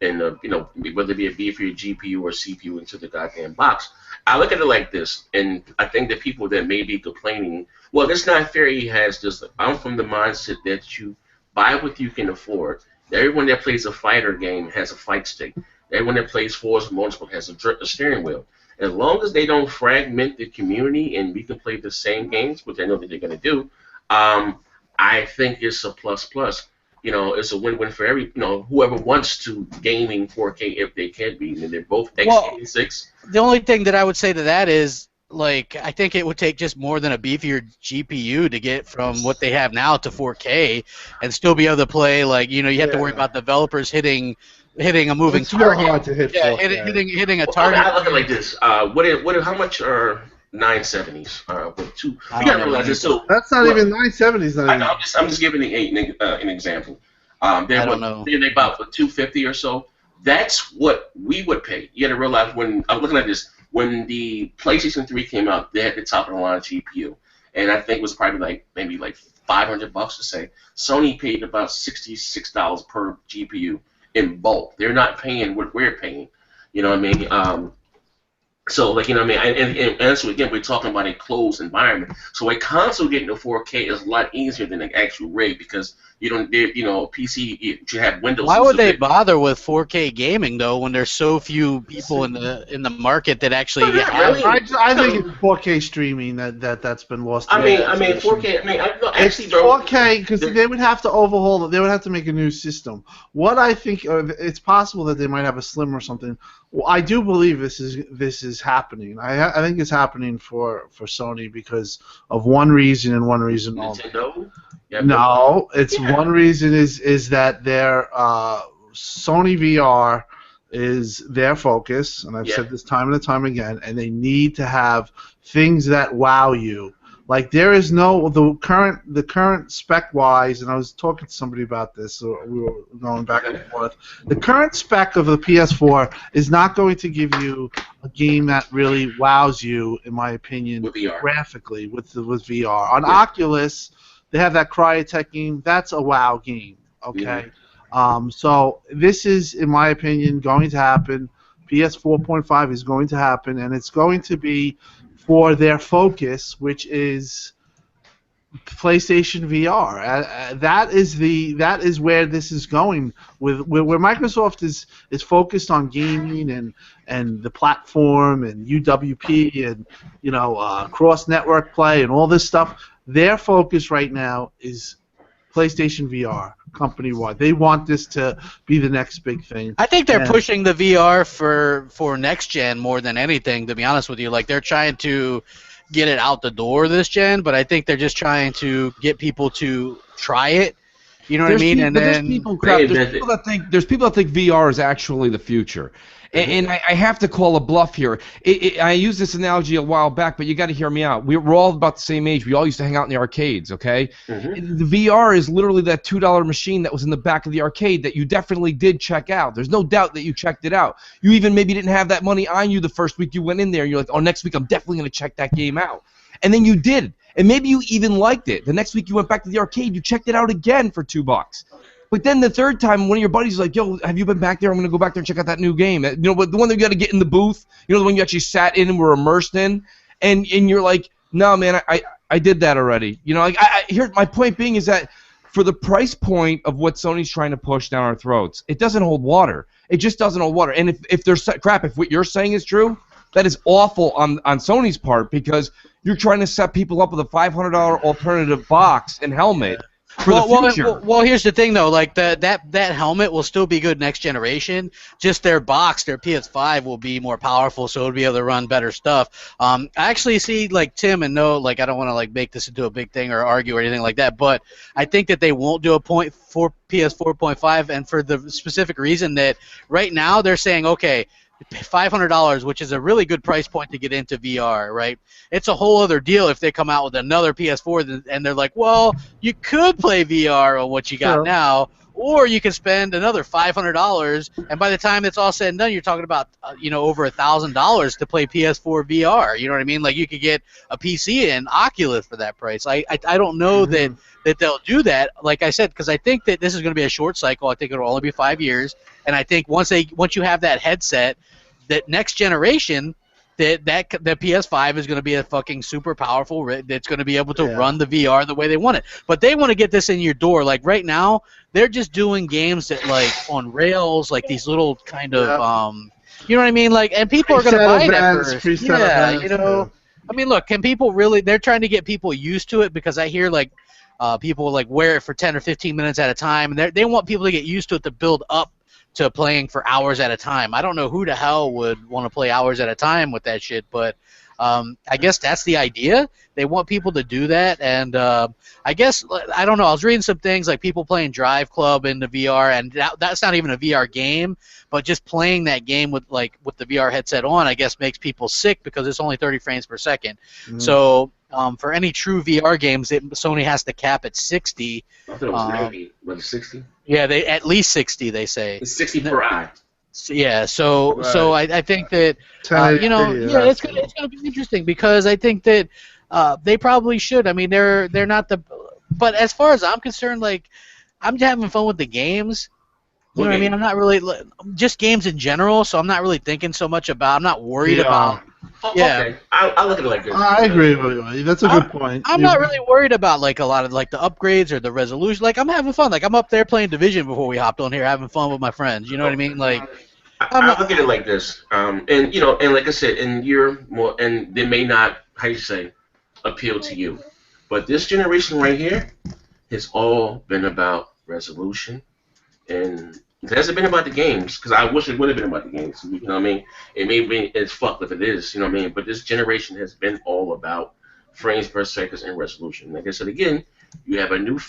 in whether it be a beefier GPU or CPU into the goddamn box. I look at it like this, and I think that people that may be complaining, well, that's not fair. He has this. I'm from the mindset that you buy what you can afford. Everyone that plays a fighter game has a fight stick. Everyone that plays Forza Motorsport has a steering wheel. As long as they don't fragment the community and we can play the same games, which I know that they're going to do, I think it's a plus. It's a win-win for whoever wants to gaming 4K if they can be. And they're both x86. The only thing that I would say to that is, like, I think it would take just more than a beefier GPU to get from what they have now to 4K and still be able to play. Like, you have to worry about developers hitting a moving target. It's hard to hit. Yeah, hitting a target. I look at it like this. How much are 970s? With two. You gotta realize this too. That's not even 970s. I'm just giving an example. They about for 250 or so. That's what we would pay. You gotta realize when I'm looking at this. When the PlayStation 3 came out, they had the top of the line GPU, and I think it was probably maybe $500 to say. Sony paid about $66 per GPU in bulk. They're not paying what we're paying. You know what I mean? So, and so again, we're talking about a closed environment. So a console getting to 4K is a lot easier than an actual rig because PC you should have Windows. Why would they bother with 4K gaming though when there's so few people in the market that actually? I think it's 4K streaming that's been lost. 4K. It's 4K because they would have to overhaul it. They would have to make a new system. What I think it's possible that they might have a Slim or something. Well, I do believe this is happening. I think it's happening for Sony because of one reason and one reason only. Nintendo? No, it's one reason is that their Sony VR is their focus, and I've said this time and time again, and they need to have things that wow you. Like there is no the current spec wise, and I was talking to somebody about this, so we were going back and forth. The current spec of the PS4 is not going to give you a game that really wows you, in my opinion, graphically with VR. On Oculus, they have that Cryotech game. That's a wow game. Okay, so this is, in my opinion, going to happen. PS 4.5 is going to happen, and it's going to be for their focus, which is PlayStation VR. That is where this is going. Where Microsoft is focused on gaming and the platform and UWP and cross network play and all this stuff. Their focus right now is PlayStation VR company-wide. They want this to be the next big thing. I think they're pushing the VR for next gen more than anything, to be honest with you. Like they're trying to get it out the door this gen, but I think they're just trying to get people to try it. You know what I mean? There's people that think VR is actually the future. And I have to call a bluff here. I used this analogy a while back, but you got to hear me out. We're all about the same age. We all used to hang out in the arcades, okay? The VR is literally that $2 machine that was in the back of the arcade that you definitely did check out. There's no doubt that you checked it out. You even maybe didn't have that money on you the first week you went in there, and you're like, oh, next week I'm definitely going to check that game out. And then you did. And maybe you even liked it. The next week you went back to the arcade, you checked it out again for $2. But then the third time, one of your buddies is like, yo, have you been back there? I'm going to go back there and check out that new game. You know, the one that you got to get in the booth, the one you actually sat in and were immersed in. And you're like, no, man, I did that already. Here, my point being is that for the price point of what Sony's trying to push down our throats, it doesn't hold water. It just doesn't hold water. And if there's crap, if what you're saying is true, that is awful on Sony's part, because you're trying to set people up with a $500 alternative box and helmet. Well, here's the thing though. Like that helmet will still be good next generation. Just their box, their PS5 will be more powerful, so it'll be able to run better stuff. I actually see like Tim and I don't want to like make this into a big thing or argue or anything like that, but I think that they won't do a point for PS 4.5, and for the specific reason that right now they're saying, okay, $500, which is a really good price point to get into VR, right? It's a whole other deal if they come out with another PS4 and they're like, well, you could play VR on what you got now, or you could spend another $500, and by the time it's all said and done, you're talking about over $1,000 to play PS4 VR. You know what I mean? Like you could get a PC and Oculus for that price. I don't know that they'll do that. Like I said, because I think that this is going to be a short cycle. I think it'll only be 5 years, and I think once you have that headset, that next generation, the PS5 is going to be a fucking super powerful. That's going to be able to run the VR the way they want it. But they want to get this in your door. Like right now, they're just doing games that like on rails, like these little kind of you know what I mean? Like, and people are going to buy it at first. Yeah, I mean, look, can people really? They're trying to get people used to it, because I hear like people like wear it for 10 or 15 minutes at a time, and they want people to get used to it to build up to playing for hours at a time. I don't know who the hell would want to play hours at a time with that shit, but I guess that's the idea. They want people to do that, and I guess, I don't know, I was reading some things like people playing Drive Club in the VR, and that's not even a VR game, but just playing that game with the VR headset on, I guess makes people sick because it's only 30 frames per second. So for any true VR games, Sony has to cap at 60. I thought it was 90. Was it 60? Yeah, they at least 60, they say. It's 60 per eye. Yeah, so I think that it's gonna be interesting, because I think that they probably should. I mean, they're not but as far as I'm concerned, like, I'm having fun with the games. You know what I mean? I'm not really just games in general, so I'm not really thinking so much about. I'm not worried about. Okay, I look at it like this. I agree with you. That's a good point. I'm not really worried about like a lot of like the upgrades or the resolution. Like, I'm having fun. Like, I'm up there playing Division before we hopped on here, having fun with my friends. You know what I mean? Like, I look at it like this. And like I said, and you're more, and they may not, how you say, appeal to you, but this generation right here has all been about resolution, and it hasn't been about the games, because I wish it would have been about the games. You know what I mean? It may be, it's fucked if it is. You know what I mean? But this generation has been all about frames per second and resolution. Like I said again, you have a new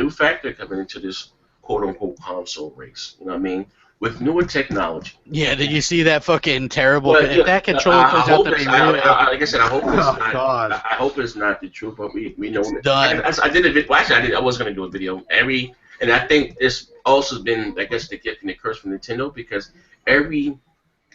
factor coming into this quote unquote console race. You know what I mean? with newer technology. Yeah, did you see that fucking terrible? Well, If that controller turns out to be really, like I said, I hope it's Oh, not. God. I hope it's not the truth, but we know that. done. I did a video. Well, actually, I was going to do a video. And I think it's also been, I guess, the curse from Nintendo, because every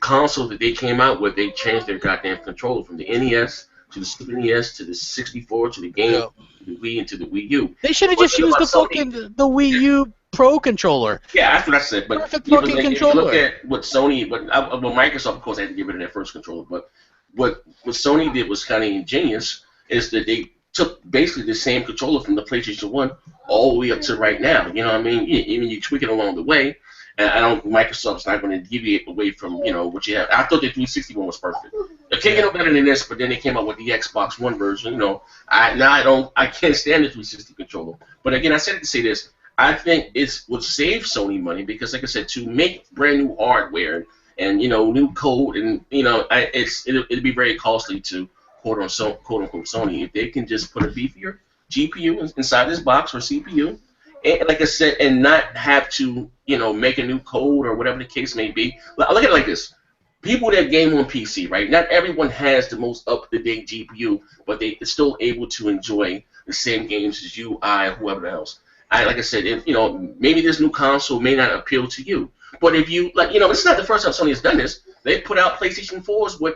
console that they came out with, they changed their goddamn controller from the NES to the Super NES to the 64 to the Game, to the Wii, and to the Wii U. They should have just used the fucking the Wii U Pro controller. Yeah, that's what I said. But Perfect fucking if controller. you look at what Sony, Microsoft, of course, had to get rid of their first controller. But what Sony did was kind of ingenious, is that they took basically the same controller from the PlayStation 1 all the way up to right now. You know what I mean? Even you tweak it along the way. And Microsoft's not going to deviate away from, what you have. I thought the 360 one was perfect. It can't get no better than this, but then they came out with the Xbox One version. I can't stand the 360 controller. But again, I said it to say this. I think it would save Sony money, because, like I said, to make brand new hardware and new code, and it'd be very costly to quote unquote Sony. If they can just put a beefier GPU inside this box, or CPU, and, like I said, and not have to make a new code or whatever the case may be. Look at it like this: people that game on PC, right? Not everyone has the most up-to-date GPU, but they are still able to enjoy the same games as you, whoever else. Like I said, if maybe this new console may not appeal to you, but if you this is not the first time Sony has done this. They put out PlayStation 4s with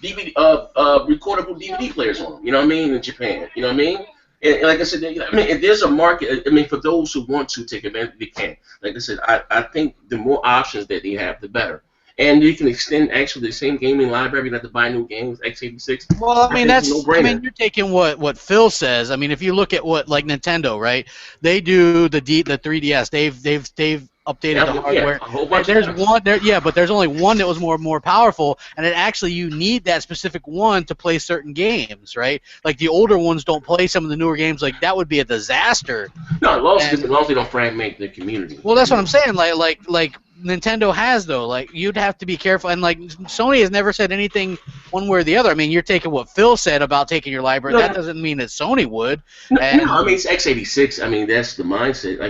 DVD, recordable DVD players on them. You know what I mean? In Japan, you know what I mean? And like I said, if there's a market, for those who want to take advantage, they can. Like I said, I think the more options that they have, the better. And you can extend actually the same gaming library, not to buy new games, x86. Well, no-brainer. you're taking what Phil says. I mean, if you look at what, like, Nintendo, right? They do the 3DS. They've updated the hardware. A whole bunch there's of one there, yeah, but there's only one that was more powerful, and you need that specific one to play certain games, right? Like, the older ones don't play some of the newer games. Like, that would be a disaster. No, as long as they don't fragment the community. Well, that's what I'm saying. Like Nintendo has, though. Like, you'd have to be careful, and like Sony has never said anything one way or the other. I mean, you're taking what Phil said about taking your library. That doesn't mean that Sony would. No, it's x86. I mean, that's the mindset.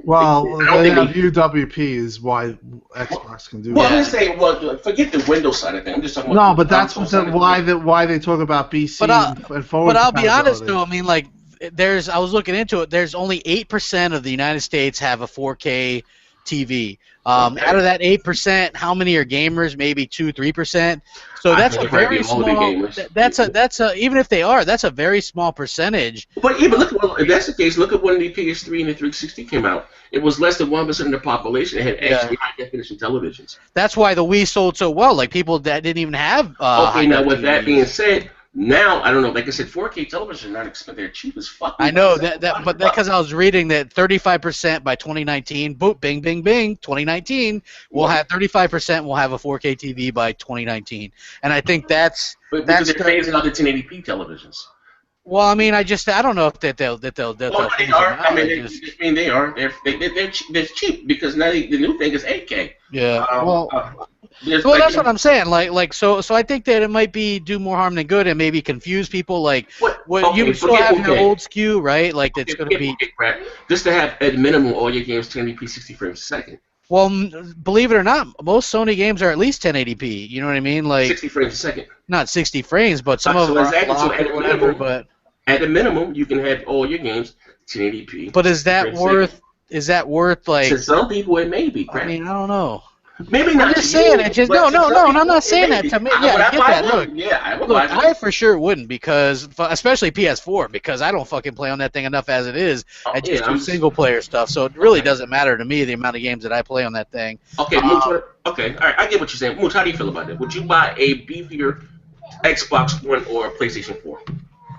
Well, UWP is why Xbox can do that. that. I'm saying, forget the Windows side of things. I'm just talking about. No, but that's why they talk about BC and forward. But I'll be honest, though. I mean, like, I was looking into it. There's only 8% of the United States have a 4K TV. Out of that 8%, how many are gamers? Maybe 2-3%. So that's a very small. That's even if they are, that's a very small percentage. But even if that's the case, look at when the PS3 and the 360 came out. It was less than 1% of the population that had actually high definition televisions. That's why the Wii sold so well. Like, people that didn't even have. Okay, now with that being said. Now, I don't know, like I said, 4K television are not expensive. They're cheap as fuck. I know, but because I was reading that 35% by 2019, boop, bing, bing, bing, 2019, we'll have 35% will have a 4K TV by 2019. And I think that's... Because they're phasing out the 1080p televisions. Well, I mean, I don't know if they'll they are. I mean, they are. They're cheap, because now the new thing is 8K. Yeah. Well, that's what I'm saying. So I think that it might do more harm than good, and maybe confuse people. Like, you still have your old SKU, right? Like, that's going to be just to have at minimum all your games 1080p 60 frames a second. Well, believe it or not, most Sony games are at least 1080p. You know what I mean? Like 60 frames a second. Not 60 frames, but some of them are locked or whatever. But at the minimum, you can have all your games 1080p. But is that worth like? To some people, it may be. I mean, I don't know. Maybe not. I'm just saying it. Just no. I'm not saying that to me. Yeah, I get that. Look, I for sure wouldn't, because especially PS4, because I don't fucking play on that thing enough as it is. I just do single player stuff, so it really doesn't matter to me the amount of games that I play on that thing. Okay, okay, all right, I get what you're saying. Mooch, how do you feel about that? Would you buy a beefier Xbox One or a PlayStation 4?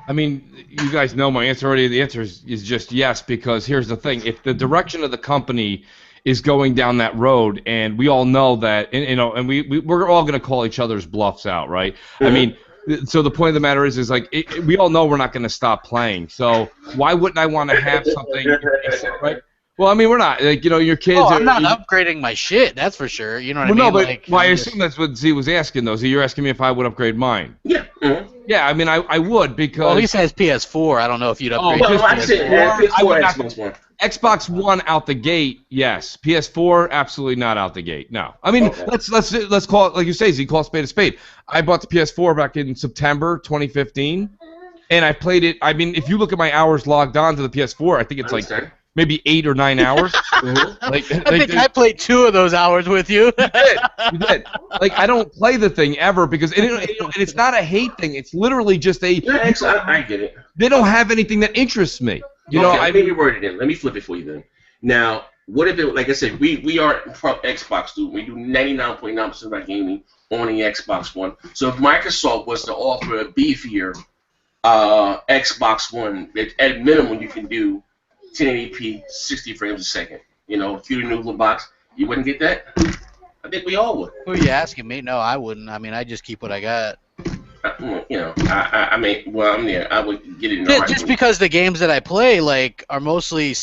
I mean, you guys know my answer already. The answer is just yes, because here's the thing: if the direction of the company is going down that road, and we all know that, and we're all going to call each other's bluffs out, right? Mm-hmm. I mean, so the point of the matter is like we all know we're not going to stop playing. So why wouldn't I want to have something, right? Well, I mean, we're not like your kids. Oh, I'm not upgrading my shit. That's for sure. You know what I mean? No, but like, I assume that's what Z was asking though. So you're asking me if I would upgrade mine? Yeah. Yeah, I mean, I would because. Well, he says PS4. I don't know if you'd upgrade. Well, I'm saying PS4, Xbox One. Xbox One out the gate, yes. PS4, absolutely not out the gate. No. I mean, let's call it like you say, Z. Call a spade a spade. I bought the PS4 back in September 2015, and I played it. I mean, if you look at my hours logged on to the PS4, I think it's like maybe 8 or 9 hours. I think I played 2 of those hours with you. You did. Like, I don't play the thing ever because and it's not a hate thing. It's literally just I get it. They don't have anything that interess me. I maybe word it in. Let me flip it for you then. Now, what if it, like I said, we are Xbox dude. We do 99.9% of our gaming on the Xbox One. So if Microsoft was to offer a beefier Xbox One, at minimum you can do 1080p, 60 frames a second. Cutie noodle box. You wouldn't get that? I think we all would. Who are you asking me? No, I wouldn't. I mean, I just keep what I got. I would get it in just because the games that I play are mostly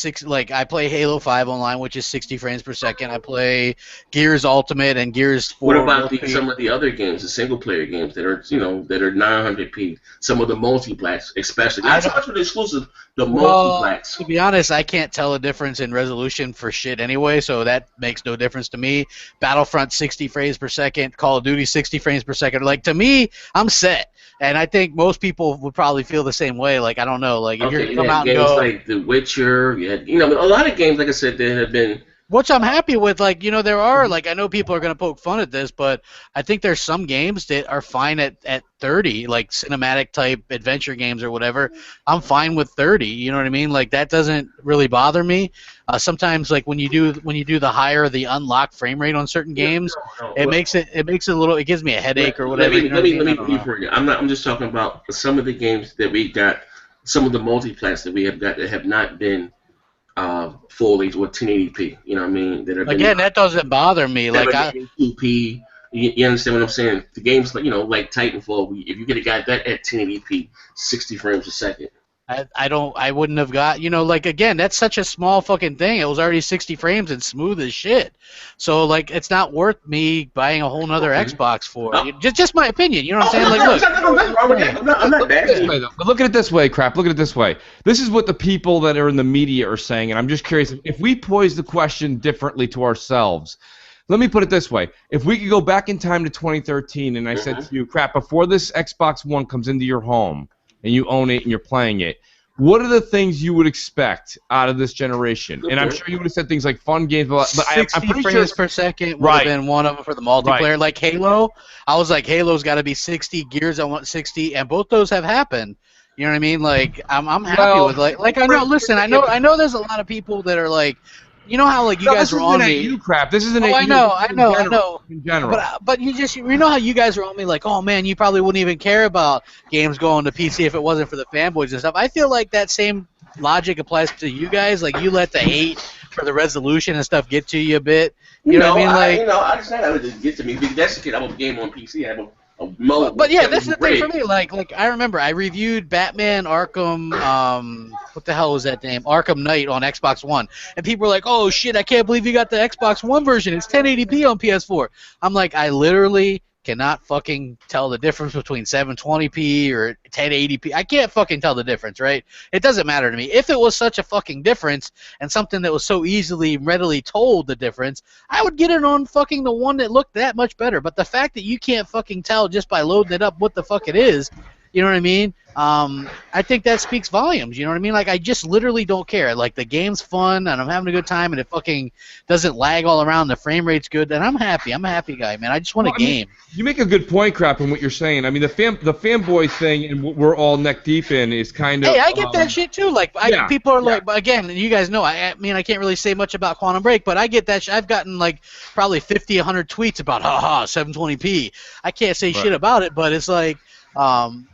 I play Halo 5 online, which is 60 frames per second. I play Gears Ultimate and Gears 4. What about some of the other games, the single player games that are that are 900p? Some of the multiplats, especially not so much for the exclusive, the multiplats. To be honest, I can't tell a difference in resolution for shit anyway, so that makes no difference to me. Battlefront 60 frames per second, Call of Duty 60 frames per second. Like, to me, I'm set. And I think most people would probably feel the same way. Like, I don't know. Like, if you're come out and go, like The Witcher, a lot of games, like I said, that have been. Which I'm happy with. Like, there are, I know people are going to poke fun at this, but I think there's some games that are fine at 30, like cinematic type adventure games or whatever. I'm fine with 30. You know what I mean? Like, that doesn't really bother me. Sometimes, like when you do the higher the unlocked frame rate on certain games, it makes it a little. It gives me a headache or whatever. Let me for you. I'm just talking about some of the games that we got, some of the multiplats that we have got that have not been. Full HD or 1080p, you know what I mean? That doesn't bother me. Like 2p, you understand what I'm saying? The games like Titanfall, if you could have got that at 1080p, 60 frames a second. I wouldn't have got, that's such a small fucking thing. It was already 60 frames and smooth as shit. So, it's not worth me buying a whole nother Xbox for. Just my opinion, you know what I'm saying? I'm not bad. But look at it this way, crap. Look at it this way. This is what the people that are in the media are saying, and I'm just curious. If we pose the question differently to ourselves, let me put it this way. If we could go back in time to 2013, and I said to you, crap, before this Xbox One comes into your home, and you own it and you're playing it, what are the things you would expect out of this generation? And I'm sure you would have said things like fun games, but 60 frames per second would have been one of them for the multiplayer. Right. Like Halo, I was like, Halo's got to be 60. Gears, I want 60, and both those have happened. You know what I mean? Like, I'm happy with I know. Listen, I know. There's a lot of people that are like. You know how you guys were on me. You crap. This isn't. I know. In general, but you know how you guys were on me like, oh man, you probably wouldn't even care about games going to PC if it wasn't for the fanboys and stuff. I feel like that same logic applies to you guys. Like, you let the hate for the resolution and stuff get to you a bit. You know what I mean? I just not let it get to me because that's the kid. I have a game on PC. I have a but yeah, that's the thing for me. Like I remember I reviewed Batman Arkham. What the hell was that name? Arkham Knight on Xbox One, and people were like, "Oh shit, I can't believe you got the Xbox One version. It's 1080p on PS4." I'm like, I literally cannot fucking tell the difference between 720p or 1080p. I can't fucking tell the difference, right? It doesn't matter to me. If it was such a fucking difference and something that was so easily, readily told the difference, I would get it on fucking the one that looked that much better. But the fact that you can't fucking tell just by loading it up what the fuck it is, you know what I mean? I think that speaks volumes, you know what I mean? Like, I just literally don't care. Like, the game's fun, and I'm having a good time, and it fucking doesn't lag all around, the frame rate's good, then I'm happy. I'm a happy guy, man. I just want a game. You make a good point, crap, in what you're saying. I mean, the fanboy thing, and what we're all neck deep in, is kind of... Hey, I get that shit, too. Like, people are like, again, you guys know, I mean, I can't really say much about Quantum Break, but I get that shit. I've gotten, like, probably 50, 100 tweets about, 720p. I can't say shit about it, but it's like,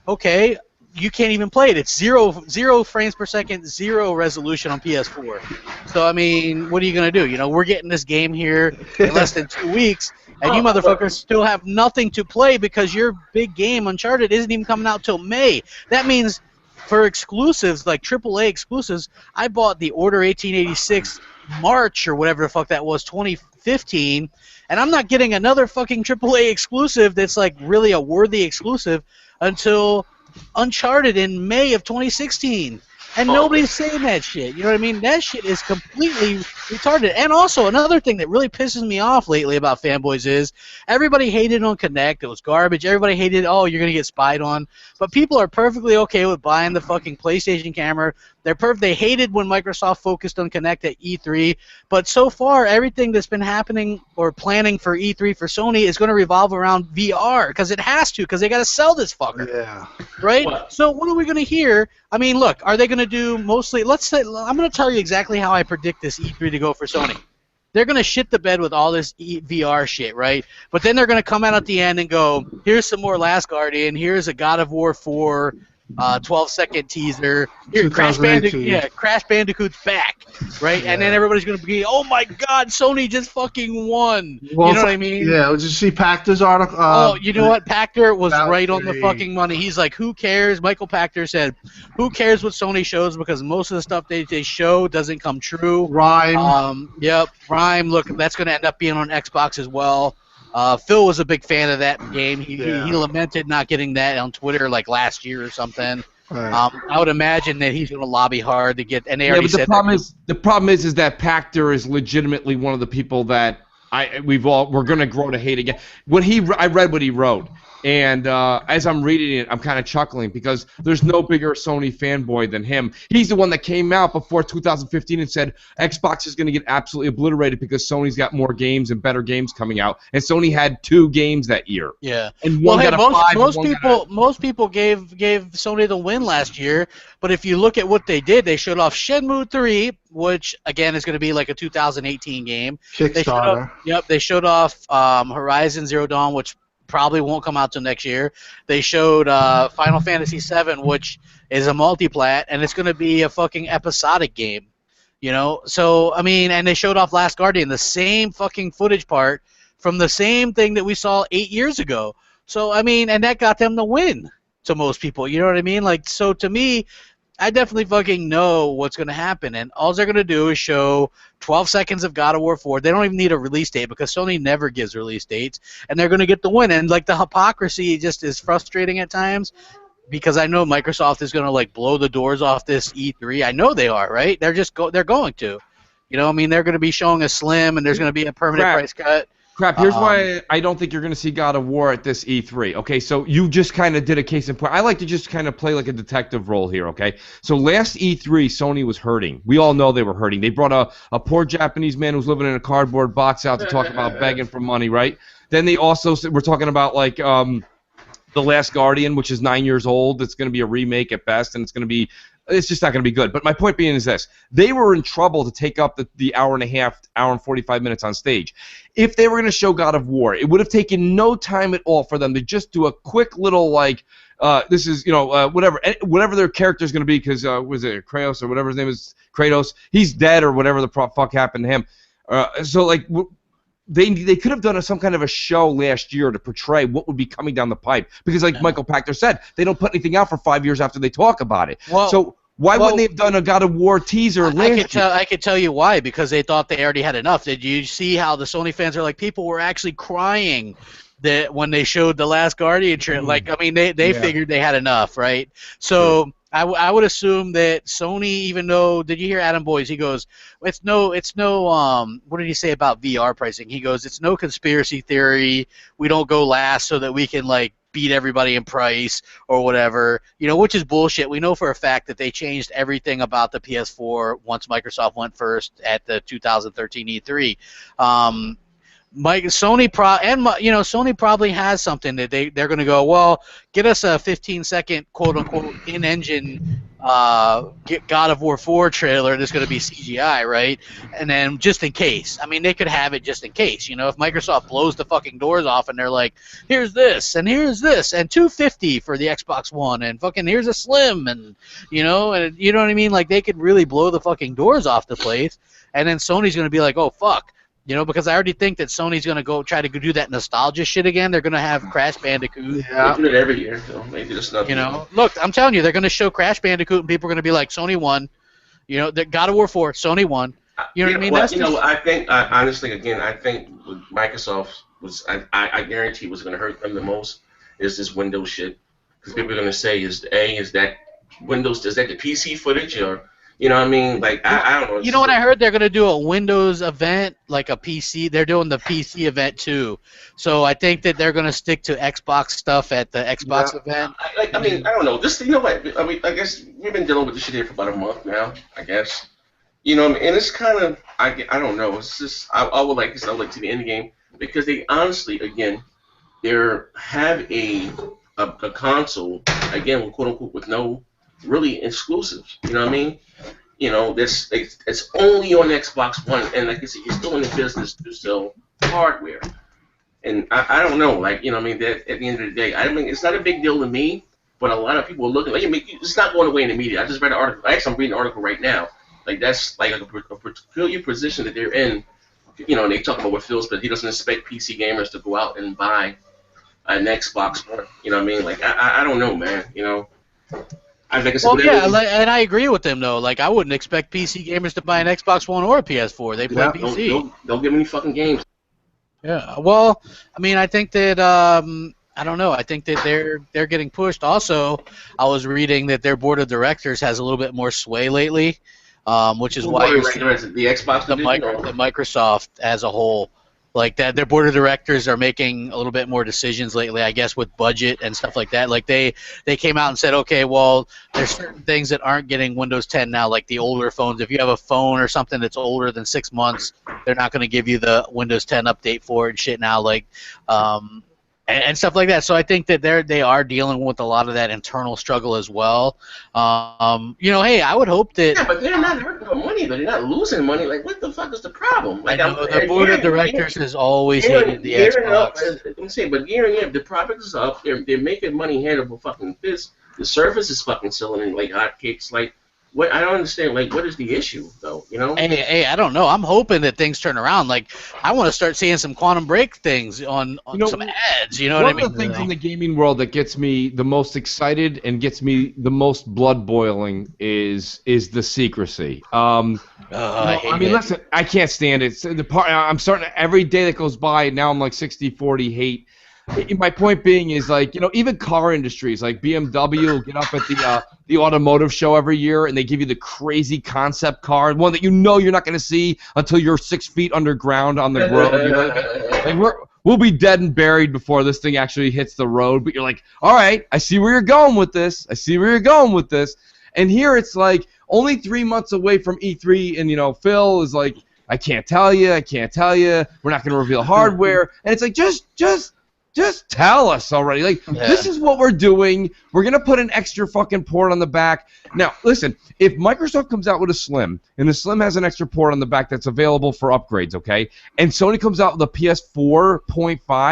okay... You can't even play it. It's zero frames per second, 0 resolution on PS4. So, I mean, what are you going to do? You know, we're getting this game here in less than 2 weeks, and you motherfuckers still have nothing to play because your big game, Uncharted, isn't even coming out till May. That means for exclusives, like AAA exclusives, I bought the Order 1886 March or whatever the fuck that was, 2015, and I'm not getting another fucking AAA exclusive that's like really a worthy exclusive until Uncharted in May of 2016. And nobody's saying that shit. You know what I mean? That shit is completely retarded. And also, another thing that really pisses me off lately about Fanboys is everybody hated on Kinect. It was garbage. Everybody hated, oh, you're going to get spied on. But people are perfectly okay with buying the fucking PlayStation camera. They hated when Microsoft focused on Kinect at E3. But so far, everything that's been happening or planning for E3 for Sony is going to revolve around VR. Because it has to. Because they got to sell this fucker. Yeah. Right? What? So what are we going to hear? I mean, look, are they going to do mostly, let's say, I'm going to tell you exactly how I predict this E3 to go for Sony. They're going to shit the bed with all this VR shit, right? But then they're going to come out at the end and go, here's some more Last Guardian, here's a God of War 4 12-second teaser. Here, Crash Bandicoot's back, right? Yeah. And then everybody's going to be, oh my God, Sony just fucking won. Well, you know what I mean? Yeah, did you see Pactor's article? Oh, you know what? Pachter was About right on the the- fucking money. He's like, who cares? Michael Pachter said, who cares what Sony shows because most of the stuff they show doesn't come true. Rhyme. Yep, Rhyme. Look, that's going to end up being on Xbox as well. Phil was a big fan of that game. He lamented not getting that on Twitter like last year or something. Right. I would imagine that he's going to lobby hard to get. And they Yeah, already but the said problem is that Pachter is legitimately one of the people that we're going to grow to hate again. I read what he wrote, and as I'm reading it, I'm kind of chuckling because there's no bigger Sony fanboy than him. He's the one that came out before 2015 and said Xbox is going to get absolutely obliterated because Sony's got more games and better games coming out, and Sony had 2 games that year. Yeah. And Well, one hey, got a 5. most people gave Sony the win last year, but if you look at what they did, they showed off Shenmue 3, which again is going to be like a 2018 game. Kickstarter. They showed off Horizon Zero Dawn, which probably won't come out till next year. They showed Final Fantasy VII, which is a multiplat, and it's going to be a fucking episodic game. You know, so I mean, and they showed off Last Guardian, the same fucking footage part from the same thing that we saw 8 years ago. So I mean, and that got them the win to most people. You know what I mean? Like, so to me, I definitely fucking know what's going to happen, and all they're going to do is show 12 seconds of God of War 4. They don't even need a release date because Sony never gives release dates, and they're going to get the win. And like the hypocrisy just is frustrating at times because I know Microsoft is going to like blow the doors off this E3. I know they are, right? They're going to. You know, I mean, they're going to be showing a slim, and there's going to be a permanent price cut. Here's why I don't think you're going to see God of War at this E3. Okay, so you just kind of did a case in point. I like to just kind of play like a detective role here, okay? So last E3, Sony was hurting. We all know they were hurting. They brought a poor Japanese man who was living in a cardboard box out to talk about begging for money, right? Then they also were talking about like The Last Guardian, which is 9 years old. It's going to be a remake at best, and it's just not going to be good. But my point being is this. They were in trouble to take up the hour and a half, hour and 45 minutes on stage. If they were going to show God of War, it would have taken no time at all for them to just do a quick little, like, this is, whatever their character is going to be, because, was it Kratos or whatever his name is, Kratos, he's dead or whatever the fuck happened to him. So, like, they could have done some kind of a show last year to portray what would be coming down the pipe. Because, like Michael Pachter said, they don't put anything out for 5 years after they talk about it. So why wouldn't they have done a God of War teaser last year? I could tell you why. Because they thought they already had enough. Did you see how the Sony fans are like, people were actually crying that when they showed the Last Guardian trailer? Like, I mean, they figured they had enough, right? So I would assume that Sony, even though, did you hear Adam Boyes? He goes, it's no what did he say about VR pricing? He goes, it's no conspiracy theory. We don't go last so that we can like beat everybody in price or whatever, which is bullshit. We know for a fact that they changed everything about the PS4 once Microsoft went first at the 2013 E3. Sony probably has something that they're going to go, well, get us a 15-second quote-unquote in-engine God of War 4 trailer that's going to be CGI, right? And then just in case. I mean, they could have it just in case. If Microsoft blows the fucking doors off and they're like, here's this, and here's this, and $250 for the Xbox One, and fucking here's a Slim, and, you know what I mean? Like, they could really blow the fucking doors off the place, and then Sony's going to be like, oh, fuck. Because I already think that Sony's going to go try to do that nostalgia shit again. They're going to have Crash Bandicoot. Yeah. They do it every year, so maybe just nothing. Look, I'm telling you, they're going to show Crash Bandicoot, and people are going to be like, Sony won. The God of War 4, Sony won. You know what I mean? Well, That's just, I think honestly, again, I think what Microsoft was, I guarantee was going to hurt them the most is this Windows shit, because people are going to say is that Windows, is that the PC footage, or you know what I mean? Like I don't know. you know what I heard? They're gonna do a Windows event, like a PC. They're doing the PC event too. So I think that they're gonna stick to Xbox stuff at the Xbox event. I mean, I don't know. This, you know what? I mean, I guess we've been dealing with this shit here for about a month now. I guess. You know, and it's kind of, I don't know. It's just, I would like to see the end game, because they honestly, again, they have a console, again, quote unquote, with no really exclusives. You know what I mean? You know, it's only on Xbox One, and like I said, you're still in the business to sell hardware. And I don't know, like, you know what I mean? That at the end of the day, I mean, it's not a big deal to me, but a lot of people are looking, like, I mean, it's not going away in the media. I just read an article. Actually, I'm reading an article right now. Like, that's like a peculiar position that they're in. You know, and they talk about what Phil's, but he doesn't expect PC gamers to go out and buy an Xbox One. You know what I mean? Like, I don't know, man. You know, I think it's and I agree with them though. Like, I wouldn't expect PC gamers to buy an Xbox One or a PS4. They play PC. Don't give me any fucking games. Yeah. Well, I mean, I think that I don't know. I think that they're getting pushed. Also, I was reading that their board of directors has a little bit more sway lately. Which is why you're seeing the Xbox, the Microsoft as a whole, like that, their board of directors are making a little bit more decisions lately, I guess, with budget and stuff like that. Like they came out and said, okay, well, there's certain things that aren't getting Windows 10 now, like the older phones. If you have a phone or something that's older than 6 months, they're not going to give you the Windows 10 update for it and shit now, like. And stuff like that. So I think that they are dealing with a lot of that internal struggle as well. You know, hey, I would hope that. Yeah, but they're not hurting money, but they're not losing money. Like, what the fuck is the problem? Like, I know the board of directors has always hated the Xbox. I'm saying, but the profit is up. They're making money hand over fucking fist. The Surface is fucking selling like hotcakes. Like, what? I don't understand. Like, what is the issue, though? You know? Hey, I don't know. I'm hoping that things turn around. Like, I want to start seeing some Quantum Break things on some ads. You know what I mean? One of the things in the gaming world that gets me the most excited and gets me the most blood boiling is the secrecy. I mean, listen, I can't stand it. I'm starting every day that goes by. Now I'm like 60-40 hate. My point being is, like, you know, even car industries like BMW will get up at the automotive show every year and they give you the crazy concept car, one that you know you're not going to see until you're 6 feet underground on the road. You know? Like we'll be dead and buried before this thing actually hits the road. But you're like, all right, I see where you're going with this. And here it's like only 3 months away from E3, and, you know, Phil is like, I can't tell you. We're not going to reveal hardware. And it's like, just tell us already. Like, This is what we're doing. We're going to put an extra fucking port on the back. Now, listen, if Microsoft comes out with a Slim, and the Slim has an extra port on the back that's available for upgrades, okay, and Sony comes out with a PS4.5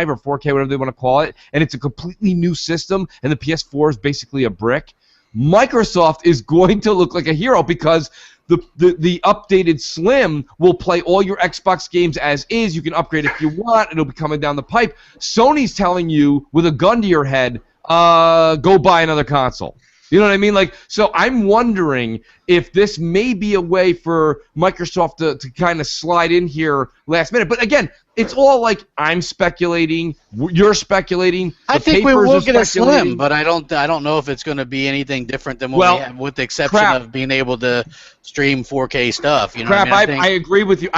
or 4K, whatever they want to call it, and it's a completely new system, and the PS4 is basically a brick, Microsoft is going to look like a hero, because the updated Slim will play all your Xbox games as is. You can upgrade if you want. It'll be coming down the pipe. Sony's telling you with a gun to your head, go buy another console. You know what I mean? Like, so I'm wondering if this may be a way for Microsoft to kind of slide in here last minute. But again, it's all like, I'm speculating, you're speculating. I think we will get a Slim, but I don't know if it's going to be anything different than what we have, with the exception of being able to stream 4K stuff. You know what I mean? I agree with you.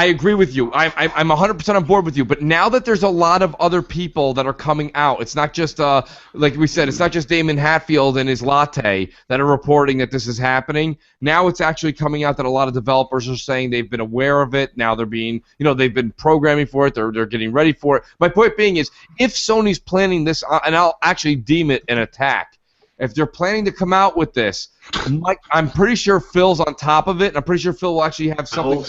I'm 100% on board with you. But now that there's a lot of other people that are coming out, it's not just like we said, it's not just Damon Hatfield and his latte that are reporting that this is happening. Now it's actually coming out that a lot of developers are saying they've been aware of it. Now they're being, you know, they've been programming for it. They're getting ready for it. My point being is, if Sony's planning this, and I'll actually deem it an attack, if they're planning to come out with this, I'm pretty sure Phil's on top of it, and I'm pretty sure Phil will actually have something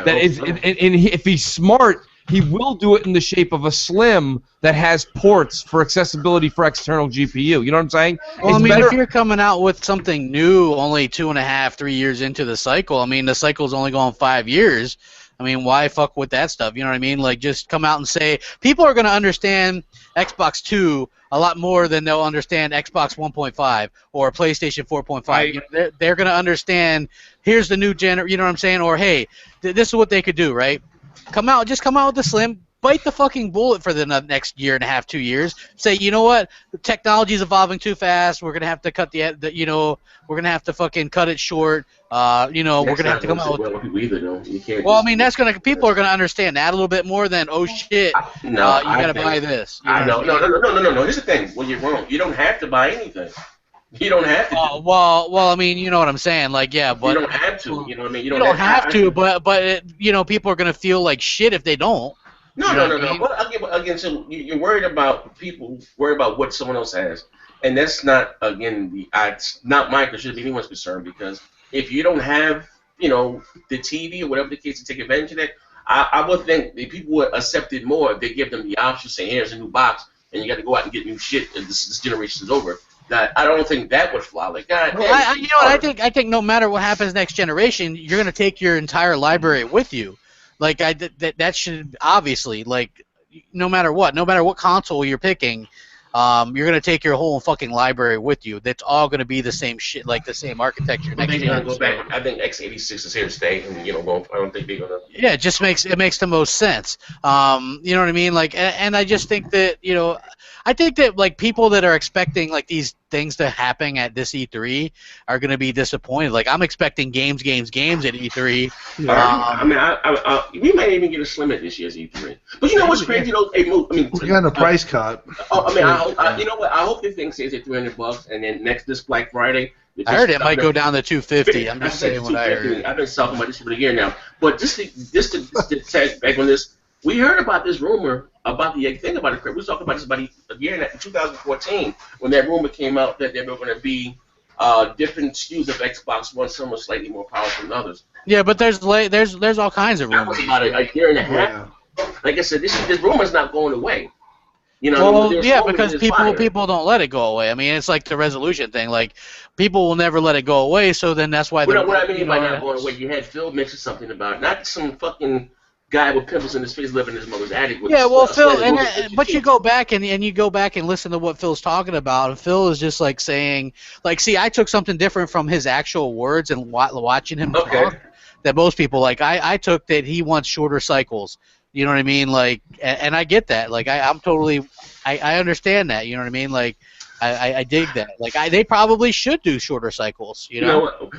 that is, and if he's smart, he will do it in the shape of a Slim that has ports for accessibility for external GPU. You know what I'm saying? Well, I mean, if you're coming out with something new only 2.5, 3 years into the cycle, I mean, the cycle's only going 5 years. I mean, why fuck with that stuff? You know what I mean? Like, just come out and say people are going to understand Xbox 2 a lot more than they'll understand Xbox 1.5 or PlayStation 4.5. You know, they're going to understand. Here's the new gen. You know what I'm saying? Or hey, this is what they could do, right? Come out with the Slim. Bite the fucking bullet for the next year and a half, 2 years. Say, you know what? The technology's evolving too fast. We're gonna have to cut we're gonna have to fucking cut it short. We're gonna have to come out with. Well, I mean, people are gonna understand that a little bit more than shit. You gotta buy this. No. Here's the thing. Well, you're wrong. You don't have to buy anything. You don't have to. Well, I mean, you know what I'm saying. Like, yeah, but you don't have to. You know what I mean? You don't have to, but people are gonna feel like shit if they don't. No. Well, again, so you're worried about people worried about what someone else has, and that's not it's not my concern, anyone's concern, because if you don't have the TV or whatever the case to take advantage of that, I would think that people would accept it more if they give them the option, saying here's a new box, and you got to go out and get new shit, and this generation is over. That I don't think that would fly. Like, God, well, I think no matter what happens next generation, you're gonna take your entire library with you. Like that should obviously, like, no matter what console you're picking, you're gonna take your whole fucking library with you. That's all gonna be the same shit, like the same architecture. I think they're gonna go back. I think x86 is here to stay, and I don't think they're gonna. Yeah, it makes the most sense. You know what I mean? Like, and I just think that I think that like people that are expecting like these things to happen at this E3 are going to be disappointed. Like, I'm expecting games at E3. We might even get a Slim at this year's E3. But you know what's crazy though? We're getting a price cut. You know what? I hope the thing stays at $300, and then this Black Friday. I heard it might go down to $250. I'm just saying what I heard. I've been talking about this for a year now. But just to tag back on this, we heard about this rumor about the thing about it. We were talking about this about a year in 2014 when that rumor came out that there were going to be different SKUs of Xbox One, some were slightly more powerful than others. Yeah, but there's all kinds of rumors. That was about a year and a half. Yeah. Like I said, this rumor's not going away. Because people don't let it go away. I mean, it's like the resolution thing. Like, people will never let it go away. So then that's why. What I mean by not going away, you had Phil mention something about it, not some fucking guy with pimples in his face living in his mother's attic. Phil, but you go back and you go back and listen to what Phil's talking about, and Phil is just like saying, like, see, I took something different from his actual words and watching him talk that most people like. I took that he wants shorter cycles. You know what I mean? Like, and I get that. Like, I understand that. You know what I mean? Like, I dig that. Like, they probably should do shorter cycles.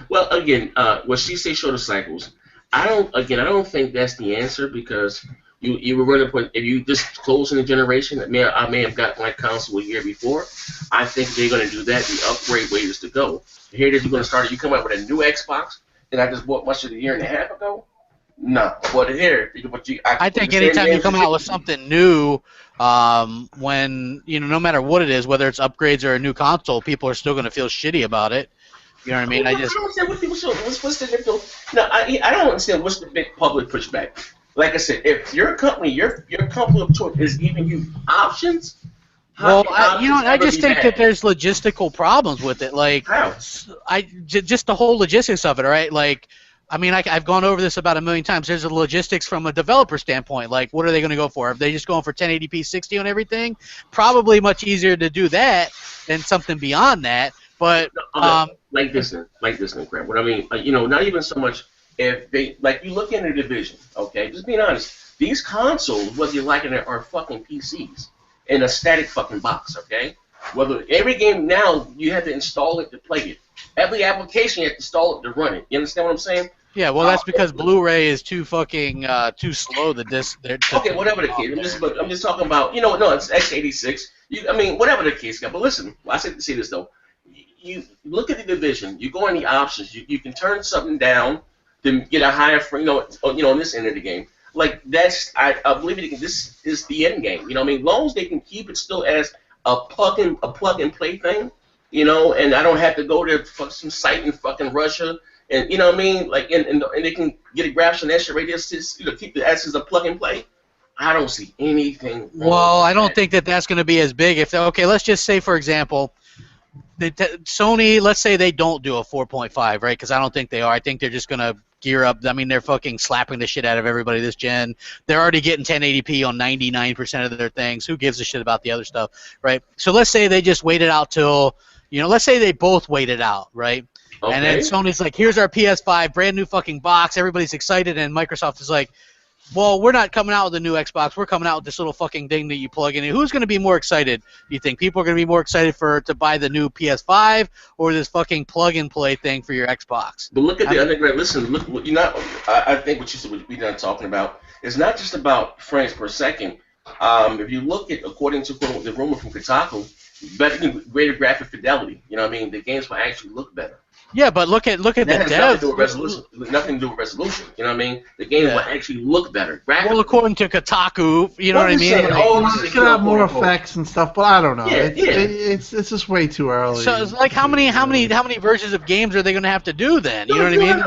Well, again, when she says shorter cycles, I don't think that's the answer, because you were running point. If you just close in the generation, I may have got my console a year before. I think they're going to do that. The upgrade way is to go. Here it is. You're going to start. You come out with a new Xbox, and I just bought much of a year and a half ago. No, but here, I think anytime you come out with something new, when no matter what it is, whether it's upgrades or a new console, people are still going to feel shitty about it. You know what I mean? I don't understand what people what's the difference. No, I don't understand what's the big public pushback. Like I said, if your company, your company of choice is giving you options. I just think that there's logistical problems with it. Like, just the whole logistics of it, right? Like, I mean, I've gone over this about a million times. There's a logistics from a developer standpoint. Like, what are they going to go for? Are they just going for 1080p 60 on everything? Probably much easier to do that than something beyond that. But like this and crap. What I mean, not even so much if they you look into the division. Okay, just being honest. These consoles, whether you like it or not, are fucking PCs in a static fucking box. Okay, whether every game now you have to install it to play it. Every application you have to install it to run it. You understand what I'm saying? Yeah, well, that's because Blu-ray is too fucking too slow. Okay, whatever the case. I'm just talking about. No, it's x86. Whatever the case. But listen, I say to see this though. You look at the division. You go on the options. You can turn something down to get a higher frame. On this end of the game. Like I believe this is the end game. Long as they can keep it still as a plug and play thing. And I don't have to go to some site in fucking Russia. And like, and they can get a graphics and extra radius to keep the as a plug and play. I don't see anything. Well, I don't think that's going to be as big. Let's just say, for example, Sony. Let's say they don't do a 4.5, right? Because I don't think they are. I think they're just going to gear up. I mean, they're fucking slapping the shit out of everybody this gen. They're already getting 1080p on 99% of their things. Who gives a shit about the other stuff, right? So let's say they just waited out till, let's say they both waited out, right? Okay. And then Sony's like, here's our PS5, brand new fucking box. Everybody's excited, and Microsoft is like, well, we're not coming out with a new Xbox. We're coming out with this little fucking thing that you plug in. Who's going to be more excited? Do you think people are going to be more excited to buy the new PS5 or this fucking plug-and-play thing for your Xbox? But look at the underground. Listen, look. I think what you said, what we're done talking about, is not just about frames per second. If you look at, according to the rumor from Kotaku, greater graphic fidelity. You know what I mean? The games will actually look better. Yeah, but look at the devs. Nothing to do with resolution. You know what I mean? The game will actually look better. Well, according to Kotaku, you know what I mean? It's gonna have more effects and stuff, but I don't know. It's just way too early. So it's like, how many versions of games are they gonna have to do then? You know what I mean?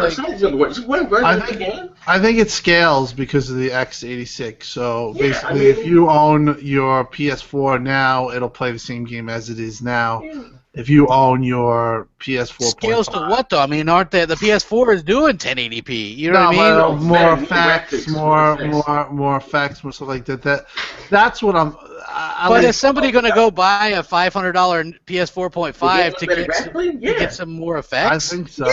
I think it scales because of the x86. So basically, if you own your PS4 now, it'll play the same game as it is now. Yeah. If you own your PS4, scales to what though? I mean, aren't the PS4 is doing 1080p? You know what I mean? More effects, more effects, more stuff like that. That's what I'm. But is somebody going to go buy a $500 PS4.5 to get some more effects? I think so.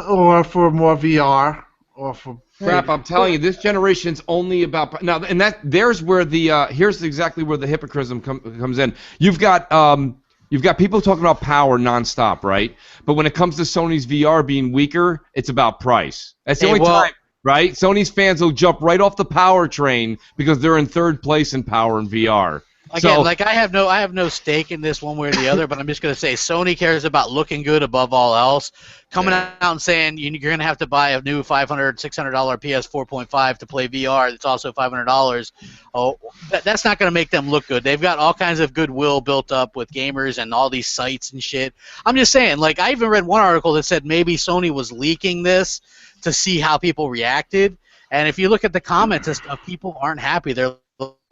Or for more VR, or for. Crap! I'm telling you, this generation's only about now, and there's where here's exactly where the hypocrisy comes in. You've got people talking about power nonstop, right? But when it comes to Sony's VR being weaker, it's about price. That's the only time, right? Sony's fans will jump right off the power train because they're in third place in power in VR. Again, I have no stake in this one way or the other, but I'm just going to say Sony cares about looking good above all else. Coming out and saying you're going to have to buy a new $500, $600 PS4.5 to play VR that's also $500. Oh, that's not going to make them look good. They've got all kinds of goodwill built up with gamers and all these sites and shit. I'm just saying, I even read one article that said maybe Sony was leaking this to see how people reacted. And if you look at the comments and stuff, people aren't happy. They're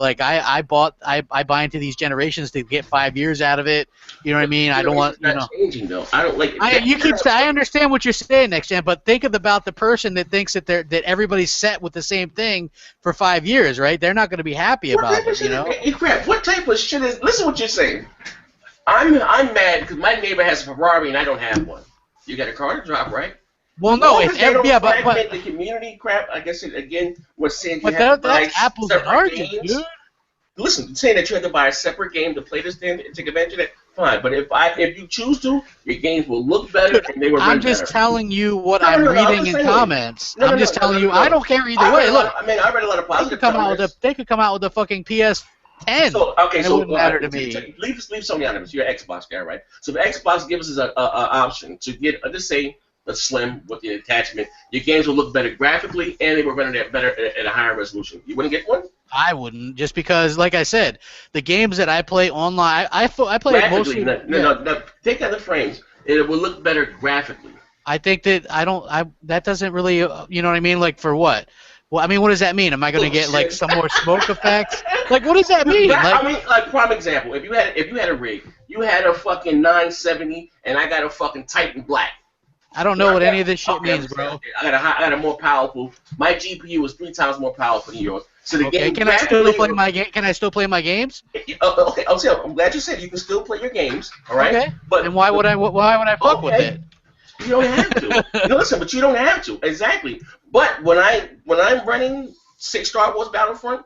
like, I buy into these generations to get 5 years out of it. You know what I mean? I don't want, changing though. I don't like. I understand what you're saying, next gen, but think about the person that thinks that that everybody's set with the same thing for 5 years, right? They're not going to be happy about it, Hey, crap! What type of shit is? Listen, what you're saying. I'm mad because my neighbor has a Ferrari and I don't have one. You got a car to drop, right? Well, no, but the community crap. I guess was saying you have to buy apples and oranges, dude. Listen, saying that you have to buy a separate game to play this game and take advantage of it, fine. But if you choose to, your games will look better and they will run better. I'm just telling you what I'm reading in comments. I'm just telling you, I don't care either way. Look, I read a lot of positive comments. They could come out with a fucking PS10. It wouldn't matter to me. Leave Sony out of it. You're an Xbox guy, right? So the Xbox gives us an option to get, let's say, a slim with the attachment. Your games will look better graphically, and they will run better at a higher resolution. You wouldn't get one? I wouldn't, just because, like I said, the games that I play online, I play mostly. No, take out the frames. It will look better graphically. I think that that doesn't really, you know what I mean? Like, for what? Well, I mean, what does that mean? Am I going to get some more smoke effects? Like, what does that mean? Prime example. If you had a rig, you had a fucking 970, and I got a fucking Titan Black. I don't know what any of this shit means, bro. I got a more powerful. My GPU is 3 times more powerful than yours. So the game. Can I still play my game? Can I still play my games? Okay. I'm glad you said you can still play your games. All right. Okay. But and why would I fuck with it? You don't have to. Listen, but you don't have to. Exactly. But when I'm running 6 Star Wars Battlefront,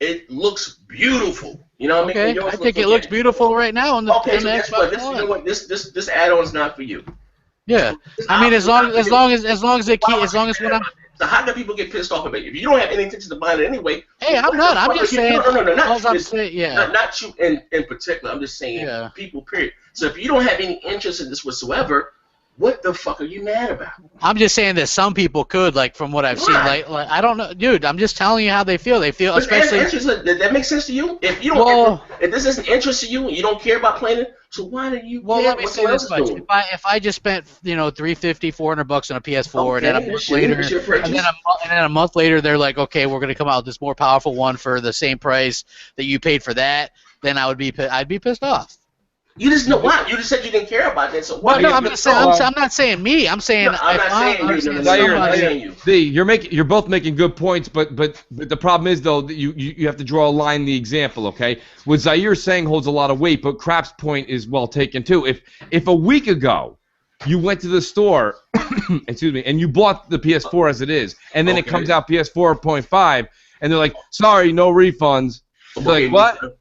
it looks beautiful. You know what I mean? I think it looks beautiful right now on the Xbox One. You know what? This add-on's not for you. Yeah, I mean, as long as when I'm. So how do people get pissed off about it? If you don't have any intention to buy it anyway. Hey, I'm not. I'm just saying. No, not you in particular. I'm just saying people. Period. So if you don't have any interest in this whatsoever, what the fuck are you mad about? I'm just saying that some people could, from what I've seen, like I don't know, dude. I'm just telling you how they feel. They feel, especially. That makes sense to you? If you don't, if this isn't interest to you and you don't care about playing it, so why do you? Well, let me say this much: if I just spent $350, $400 on a PS4, and then a month later, they're like, okay, we're gonna come out with this more powerful one for the same price that you paid for that, then I'd be pissed off. You just know why? You just said you didn't care about that. So why? Well, no, I'm just saying. I'm not saying me. I'm saying. No, I'm not saying you. saying I'm not saying you. You're both making good points, but the problem is though that you have to draw a line in the example, okay? What Zaire saying holds a lot of weight, but Crap's point is well taken too. If a week ago you went to the store, excuse me, and you bought the PS4 as it is, and then it comes out PS4.5, and they're like, sorry, no refunds. Okay, Like what?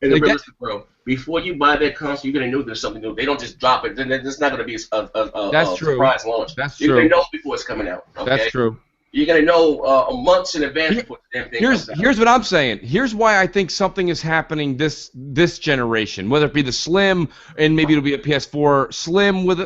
Bro, before you buy that console, you're gonna know there's something new. They don't just drop it. Then it's not gonna be a surprise launch. That's true. You're gonna know before it's coming out. Okay? That's true. You're gonna know months in advance before the damn thing comes out. Here's what I'm saying. Here's why I think something is happening this generation, whether it be the Slim and maybe it'll be a PS4 Slim with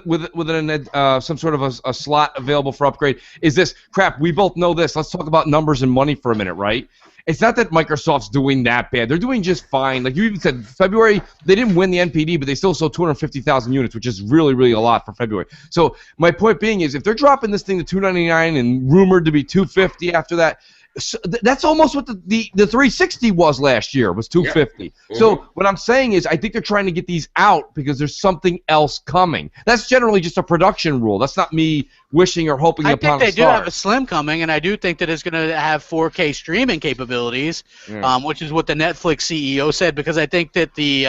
some sort of a slot available for upgrade. Is this crap? We both know this. Let's talk about numbers and money for a minute, right? It's not that Microsoft's doing that bad. They're doing just fine. Like you even said, February, they didn't win the NPD, but they still sold 250,000 units, which is really, really a lot for February. So my point being is if they're dropping this thing to $299 and rumored to be $250 after that, so that's almost what the 360 was last year, was $250. Yeah. So what I'm saying is I think they're trying to get these out because there's something else coming. That's generally just a production rule. That's not me wishing or hoping upon a star. I think they do have a Slim coming, and I do think that it's going to have 4K streaming capabilities, which is what the Netflix CEO said, because I think that the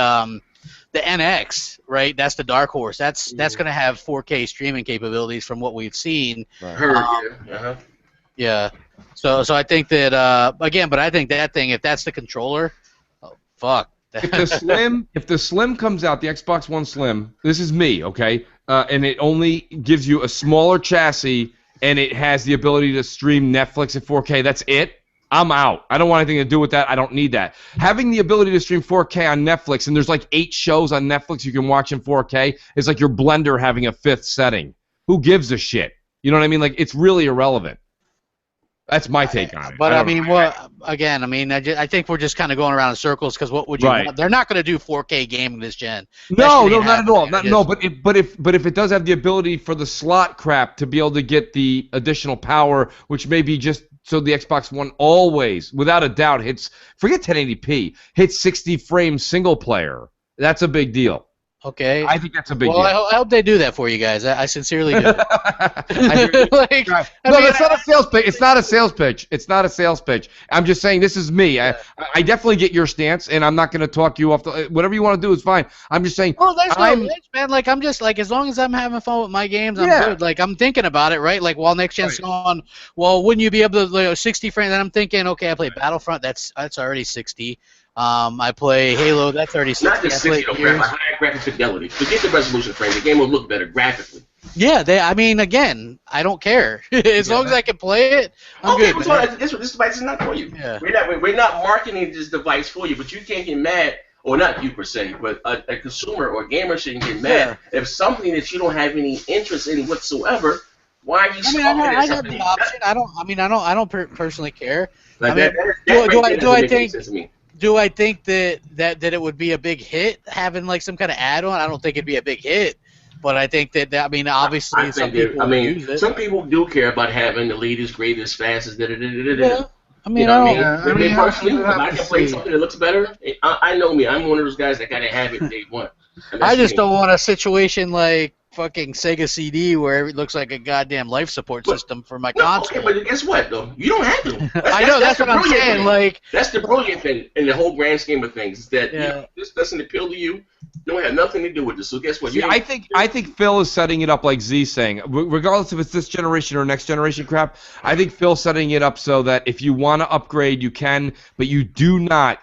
NX, right, that's the dark horse. That's going to have 4K streaming capabilities from what we've seen. Right. Yeah. So I think that again, but I think that thing, if that's the controller, oh fuck. If the Slim comes out, the Xbox One Slim, this is me, okay, and it only gives you a smaller chassis and it has the ability to stream Netflix at 4K. That's it. I'm out. I don't want anything to do with that. I don't need that. Having the ability to stream 4K on Netflix, and there's like 8 shows on Netflix you can watch in 4K, is like your blender having a 5th setting. Who gives a shit? You know what I mean? Like, it's really irrelevant. That's my take on it. But I mean, I think we're just kind of going around in circles because what would you want? They're not going to do 4K gaming this gen. No, not at all. But if it does have the ability for the slot crap to be able to get the additional power, which may be just so the Xbox One always, without a doubt, forget 1080p, hits 60 frames single player. That's a big deal. Okay. I think that's a big deal. Well, I hope they do that for you guys. I sincerely do. It's not a sales pitch. It's not a sales pitch. It's not a sales pitch. I'm just saying this is me. I definitely get your stance, and I'm not going to talk you off. Whatever you want to do is fine. I'm just saying. Well, there's no pitch, man. Like, I'm just like, as long as I'm having fun with my games, I'm good. Like, I'm thinking about it, right? Like, while next gen's on, well, wouldn't you be able to 60 frames? And I'm thinking, okay, I play Battlefront. That's already 60. I play Halo. That's already 60. Not just 60, a higher graphic fidelity. Forget the resolution frame. The game will look better graphically. Yeah, I mean, again, I don't care. As long as I can play it, I'm good. This device is not for you. Yeah. We're not marketing this device for you, but you can't get mad, or not you per se, but a consumer or a gamer shouldn't get mad if something that you don't have any interest in whatsoever. Why are you? I have the option. I don't personally care. Like do I think that it would be a big hit having like some kind of add-on? I don't think it'd be a big hit, but I think that obviously some people use it. Some people do care about having the latest, greatest, fastest. Yeah. I Personally, if I can play something that looks better, I know me. I'm one of those guys that gotta have it day one. I just don't want a situation like fucking Sega CD where it looks like a goddamn life support system for my console. Okay, but guess what though? You don't have to. I know that's what I'm saying. Thing. Like that's the brilliant thing in the whole grand scheme of things. Is that this doesn't appeal to you. Don't have nothing to do with this. So guess what? I think Phil is setting it up like Z's saying. Regardless if it's this generation or next generation crap, I think Phil's setting it up so that if you want to upgrade, you can, but you do not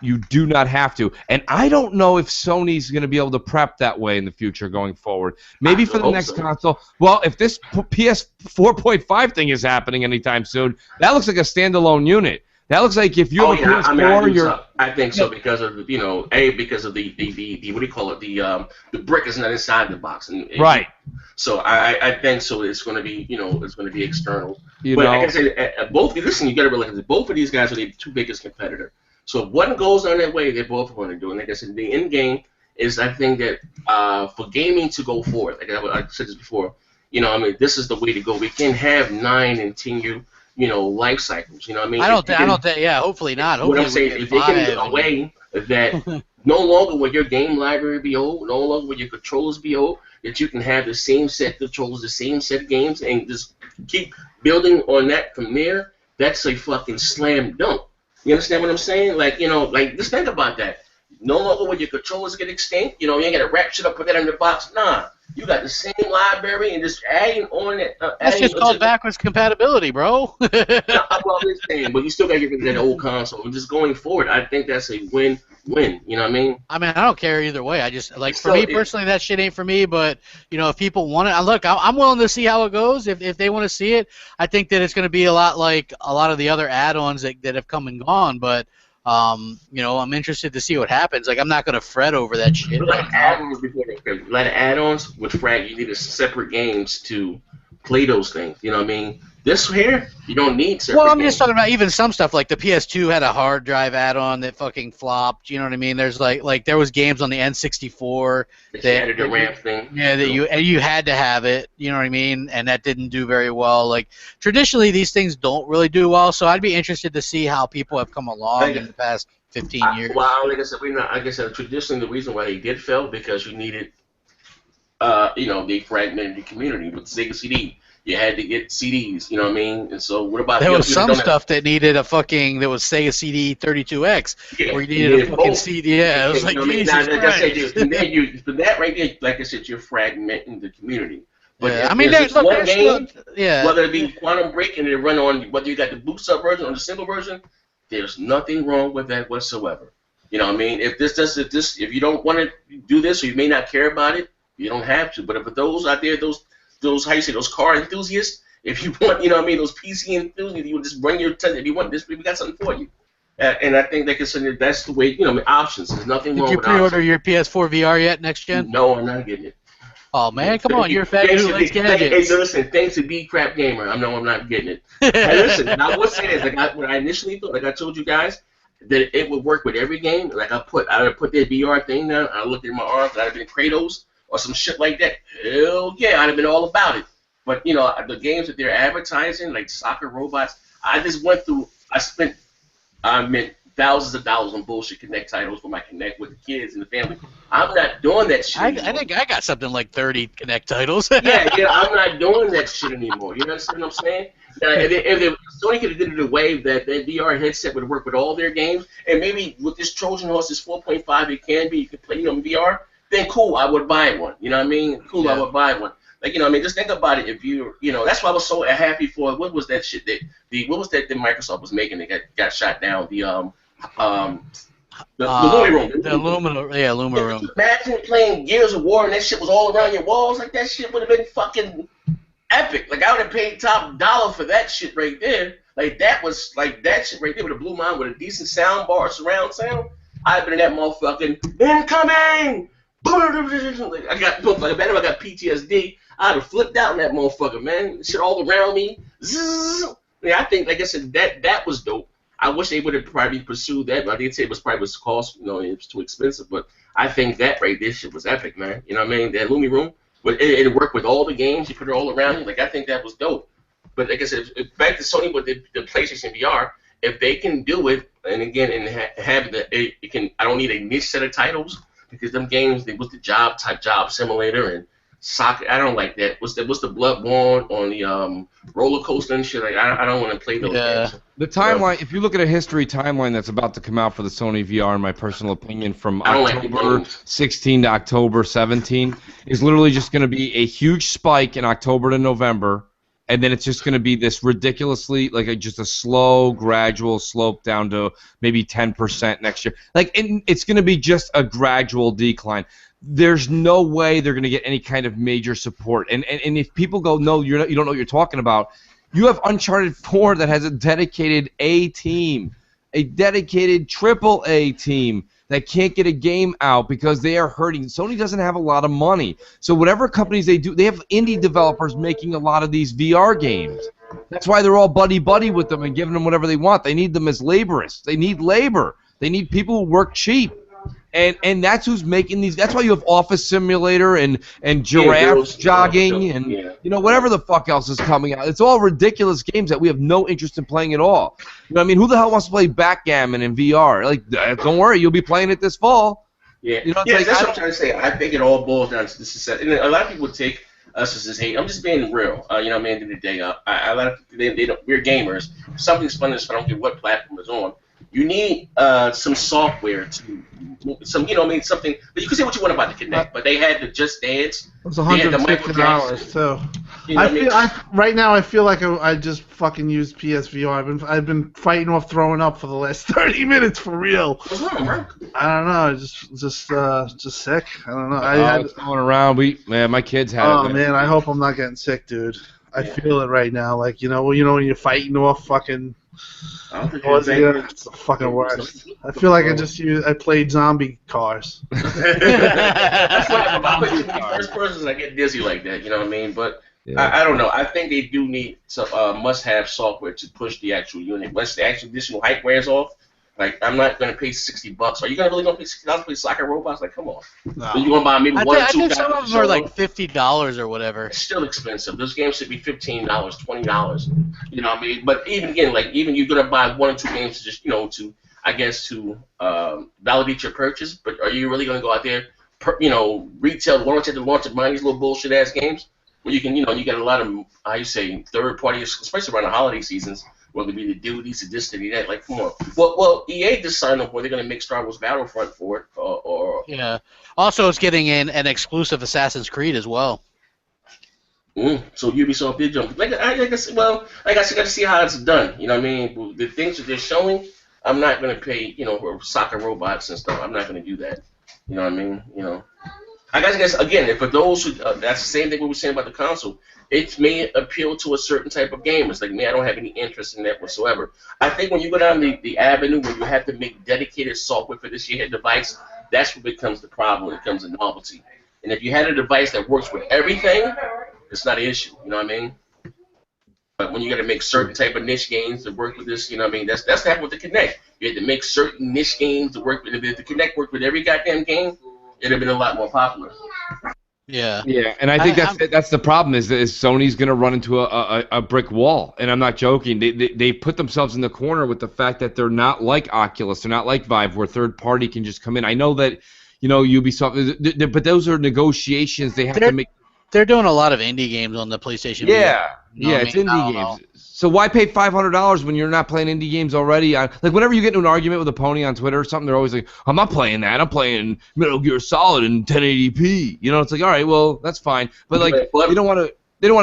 have to. And I don't know if Sony's going to be able to prep that way in the future going forward. Maybe for the next console. Well, if this PS 4.5 thing is happening anytime soon, that looks like a standalone unit. That looks like if you have a PS4, I think so because of because of the what do you call it, the brick is not inside the box, right. So I think so. It's going to be it's going to be external. But like I said, listen, you got to realize that both of these guys are the two biggest competitors. So if one goes on their way, they're both going to do. And like I said, the end game is I think that for gaming to go forward, like I said this before, this is the way to go. We can have 9 and 10 year life cycles. You know what I mean? I don't think. Yeah, hopefully not. Hopefully what I'm saying, if they can get a way that No longer will your game library be old. No longer will your controllers be old. That you can have the same set of controllers, the same set of games, and just keep building on that from there. That's a fucking slam dunk. You understand what I'm saying? Like, you know, like, just think about that. No longer will your controllers get extinct. You know, you ain't got to wrap shit up, put that in the box. Nah. You got the same library and just adding on it. That's just called backwards compatibility, bro. Well, I'm just saying, but you still got to get rid of that old console. And just going forward, I think that's a win-win. You know what I mean? I don't care either way. I just, like, for me personally, that shit ain't for me. But, you know, if people want it, look, I'm willing to see how it goes. If they want to see it, I think that it's going to be a lot like a lot of the other add-ons that have come and gone. But, you know, I'm interested to see what happens. Like, I'm not going to fret over that shit. Like add-ons with frag, you need a separate games to play those things. You know what I mean? This here, you don't need separate Well, I'm games. just talking about even some stuff like the PS2 had a hard drive add-on that fucking flopped. You know what I mean? There's like there was games on the N64 that added the ramp thing. Yeah, that you had to have it. You know what I mean? And that didn't do very well. Like traditionally, these things don't really do well. So I'd be interested to see how people have come along in the past 15 years. Well, like I said, traditionally the reason why they did fail because you needed, you know, they fragmented the community with Sega CD. You had to get CDs, you know what I mean? And so what about... There was some stuff that needed a fucking... There was Sega CD 32X, where you needed a fucking CD. Yeah, it was like, Jesus Christ. Like I said, for that right there, like I said, you're fragmenting the community. But yeah, I mean, there's one game, yeah. whether it be Quantum Break and it run on, whether you got the boot up version or the single version, there's nothing wrong with that whatsoever. You know what I mean? If you don't want to do this or you may not care about it, you don't have to. But if those out there, those how you say, those car enthusiasts, if you want, you know what I mean, those PC enthusiasts, you just bring your if you want this, we got something for you. And I think they consider that's the way, you know, options. There's nothing wrong with options. Did you pre-order your PS4 VR yet, next gen? No, I'm not getting it. Oh, man, come on, you're a fat dude who likes gadgets. Hey, listen, thanks to B-Crap Gamer, I'm not getting it. Hey, listen, I will say this, when I initially thought, like I told you guys, that it would work with every game. Like I would put that VR thing down, I looked at my arms, I'd have been Kratos, or some shit like that. Hell yeah, I'd have been all about it. But, you know, the games that they're advertising, like soccer robots, I spent thousands of dollars on bullshit Connect titles for my Connect with the kids and the family. I'm not doing that shit anymore. I think I got something like 30 Connect titles. yeah, I'm not doing that shit anymore. You understand what I'm saying? If Sony could have did it a way that VR headset would work with all their games, and maybe with this Trojan Horse, this 4.5, it can be, you can play in VR, then cool, I would buy one. You know what I mean? Cool, yeah. I would buy one. Like, you know, I mean, just think about it. If you know, that's why I was so happy for. What was that shit what was that Microsoft was making that got shot down? The Lumi Room. The Luma Room. Imagine playing Gears of War and that shit was all around your walls. Like, that shit would have been fucking epic. Like, I would have paid top dollar for that shit right there. Like, that shit right there would have blew mine with a decent sound bar, surround sound. I'd have been in that motherfucking incoming. I got PTSD. I'd have flipped out in that motherfucker, man. Shit all around me. Zzz. Yeah, I think, like I said, that was dope. I wish they would have probably pursued that, but I did say it was probably cost, you know, it was too expensive. But I think that right there shit was epic, man. You know what I mean? That Lumi Room, but it worked with all the games. You put it all around you. Like, I think that was dope. But like I said, back to Sony with the PlayStation VR, if they can do it, and again, and have it can. I don't need a niche set of titles because them games, was the job simulator and soccer. I don't like that. What's the Bloodborne on the roller coaster and shit? Like, I don't want to play those games. The timeline, if you look at a history timeline that's about to come out for the Sony VR, in my personal opinion, from October 16 to October 17, is literally just going to be a huge spike in October to November, and then it's just going to be this ridiculously, like just a slow, gradual slope down to maybe 10% next year. Like, it's going to be just a gradual decline. There's no way they're going to get any kind of major support. And if people go, no, you don't know what you're talking about, you have Uncharted 4 that has a dedicated A team, a dedicated AAA team that can't get a game out because they are hurting. Sony doesn't have a lot of money. So whatever companies they do, they have indie developers making a lot of these VR games. That's why they're all buddy-buddy with them and giving them whatever they want. They need them as laborists. They need labor. They need people who work cheap. And that's who's making these. That's why you have Office Simulator and giraffes jogging and you know, whatever the fuck else is coming out. It's all ridiculous games that we have no interest in playing at all. You know what I mean? Who the hell wants to play backgammon in VR? Like, don't worry, you'll be playing it this fall. Yeah, You know, it's yeah, like, that's what I'm trying to say. I think it all boils down to this. And a lot of people take us as hate. I'm just being real. You know, what I mean, at the end of the day, a lot of they don't. We're gamers. If something's fun, I don't care what platform it's on. You need some software to some. You know, what I mean, something. But you can say what you want about the Kinect, but they had the Just Dance. It was They had the Michael $150 Jackson. too. You know what I mean? Right now I feel like I just fucking used PSVR. I've been fighting off throwing up for the last 30 minutes for real. What's wrong, bro? I don't know, just sick. I don't know. it's going around. My kids had it. Oh man, I hope I'm not getting sick, dude. I feel it right now. Like you know when you're fighting off fucking. It's the fucking worst. I feel like I played zombie cars. That's why first person I get dizzy like that. You know what I mean? But I don't know. I think they do need some must-have software to push the actual unit. Once the actual additional hype wears off, like I'm not gonna pay $60. Are you really gonna pay $60 to play soccer robots? Like, come on. No. Are you gonna buy maybe one or two? I think some of them are like $50 or whatever. It's still expensive. Those games should be $15, $20. You know what I mean? But even you're gonna buy one or two games to just to validate your purchase. But are you really gonna go out there, retail launch at the launch of buying these little bullshit ass games? Where you can, you get a lot of, third party, especially around the holiday seasons. Whether it be the duties, the this, the that, like, come on. Well, EA just signed up where they're going to make Star Wars Battlefront for it, Yeah. Also, it's getting in an exclusive Assassin's Creed as well. So Ubisoft did jump. I got to see how it's done. You know what I mean? The things that they're showing, I'm not going to pay, for soccer robots and stuff. I'm not going to do that. You know what I mean? I guess again, for those who, that's the same thing we were saying about the console. It may appeal to a certain type of gamers. Like me, I don't have any interest in that whatsoever. I think when you go down the avenue where you have to make dedicated software for this your device, that's what becomes the problem. It becomes a novelty. And if you had a device that works with everything, it's not an issue. You know what I mean? But when you got to make certain type of niche games to work with this, you know what I mean? That's what happened with the Kinect. You had to make certain niche games to work with. If the Kinect worked with every goddamn game, it'd have been a lot more popular. Yeah. Yeah, and I think that's the problem is Sony's going to run into a brick wall, and I'm not joking. They put themselves in the corner with the fact that they're not like Oculus, they're not like Vive, where third party can just come in. I know that Ubisoft, but those are negotiations they have to make. They're doing a lot of indie games on the PlayStation. Yeah, it's indie games. So why pay $500 when you're not playing indie games already? Like whenever you get into an argument with a pony on Twitter or something, they're always like, "I'm not playing that. I'm playing Metal Gear Solid in 1080p." It's like, all right, well, that's fine. But like, they don't want to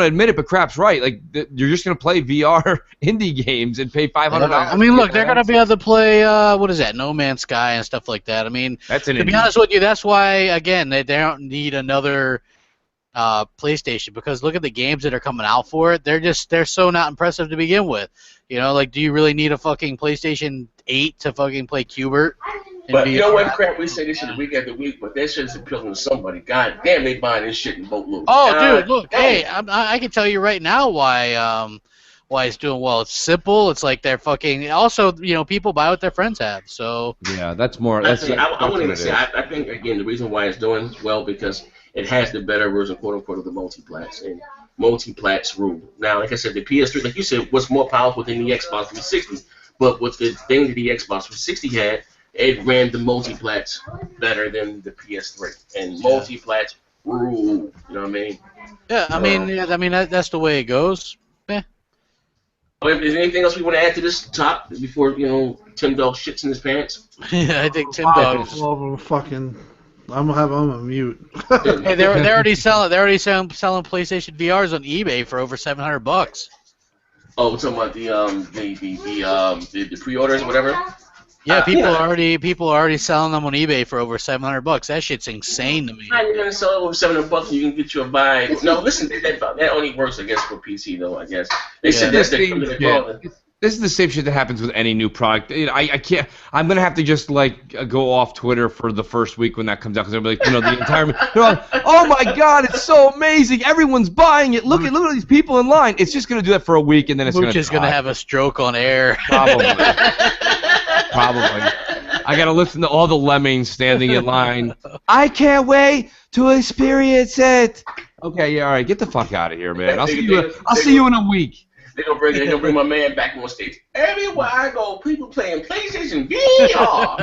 admit it. But crap's right. Like, you're just gonna play VR indie games and pay $500. I mean, look, they're gonna be able to play what is that, No Man's Sky and stuff like that. I mean, to be honest with you, that's why again they don't need another PlayStation, because look at the games that are coming out for it. They're so not impressive to begin with. Like, do you really need a fucking PlayStation 8 to fucking play Qbert? But you know what, crap? We say this shit week after week, but that shit is appealing to somebody. God damn, they buying this shit in boatloads. Oh, dude, look, hey, I can tell you right now why it's doing well. It's simple. It's like they're fucking. Also, people buy what their friends have. So yeah, that's more. I wouldn't even say. I think again the reason why it's doing well because it has the better version, quote unquote, of the multiplats, and multiplats rule. Now, like I said, the PS3, like you said, was more powerful than the Xbox 360. But what's the thing that the Xbox 360 had, it ran the multiplats better than the PS3, and multiplats rule. You know what I mean? Yeah, I mean, that's the way it goes. Is there anything else we want to add to this top before Tim Dog shits in his pants? Yeah, I think Tim Dog. I'm gonna have him on mute. Hey, they're already selling PlayStation VRs on eBay for over $700. Oh, we're talking about the pre-orders or whatever. Yeah, people are already selling them on eBay for over $700. That shit's insane to me. How are you gonna sell it over $700? You can get you a buy. No, listen, that only works, I guess, for PC though. I guess they said this. This is the same shit that happens with any new product. I can't. I'm gonna have to just go off Twitter for the first week when that comes out because they'll be like, the entire. They're like, oh my god, it's so amazing! Everyone's buying it. Look at these people in line. It's just gonna do that for a week and then it's Mooch is gonna have a stroke on air. Probably. I gotta listen to all the lemmings standing in line. I can't wait to experience it. Okay, yeah, all right, get the fuck out of here, man. I'll see you in a week. They gonna bring my man back on stage. Everywhere I go, people playing PlayStation VR.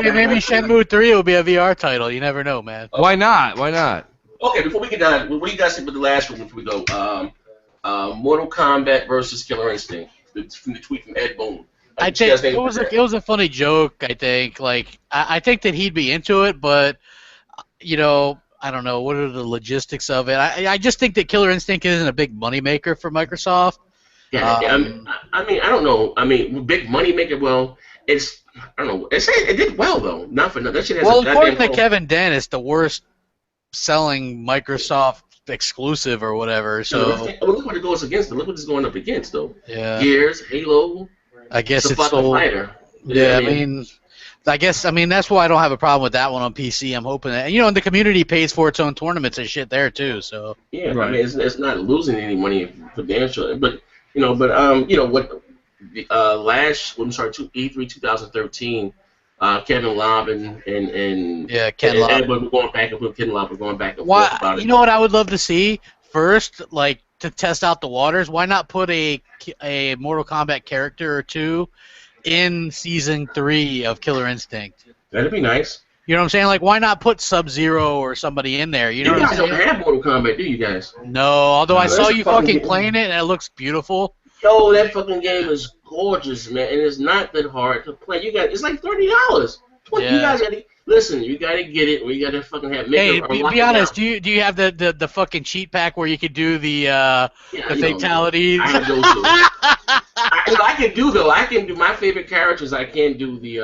Hey, maybe Shenmue 3 will be a VR title. You never know, man. Why not? Why not? Okay, before we get done, what do you guys think about the last one before we go? Mortal Kombat versus Killer Instinct. From the tweet from Ed Boon. I think it was a funny joke. I think I think that he'd be into it, but you know, I don't know what are the logistics of it. I just think that Killer Instinct isn't a big moneymaker for Microsoft. Yeah, I mean, I don't know. I mean, big moneymaker. Well, I don't know. It did well though. Not for nothing. That shit has according to Kevin Den, it's the worst selling Microsoft exclusive or whatever. So look what it goes against. Look what it's going up against though. Yeah. Gears, Halo. I guess it's so. Fighter. Yeah, I guess that's why I don't have a problem with that one on PC. I'm hoping that and the community pays for its own tournaments and shit there too. So yeah, right. I mean it's not losing any money for damn sure. But what E3 2013. Kevin Lobb and Ken Lobb were going back and forth. Ken Lobb were going back and forth about it. You know what I would love to see first, like to test out the waters. Why not put a Mortal Kombat character or two in season 3 of Killer Instinct? That'd be nice. You know what I'm saying? Like, why not put Sub-Zero or somebody in there? You know what I'm saying? You guys don't have Mortal Kombat, do you guys? No, although I saw you fucking playing it and it looks beautiful. Yo, that fucking game is gorgeous, man, and it's not that hard to play. It's like $30. You guys gotta listen. You gotta get it, or you gotta fucking have. Hey, be honest. Do you have the fucking cheat pack where you could do the fatalities? I have those too. I can do though. I can do my favorite characters. I can do the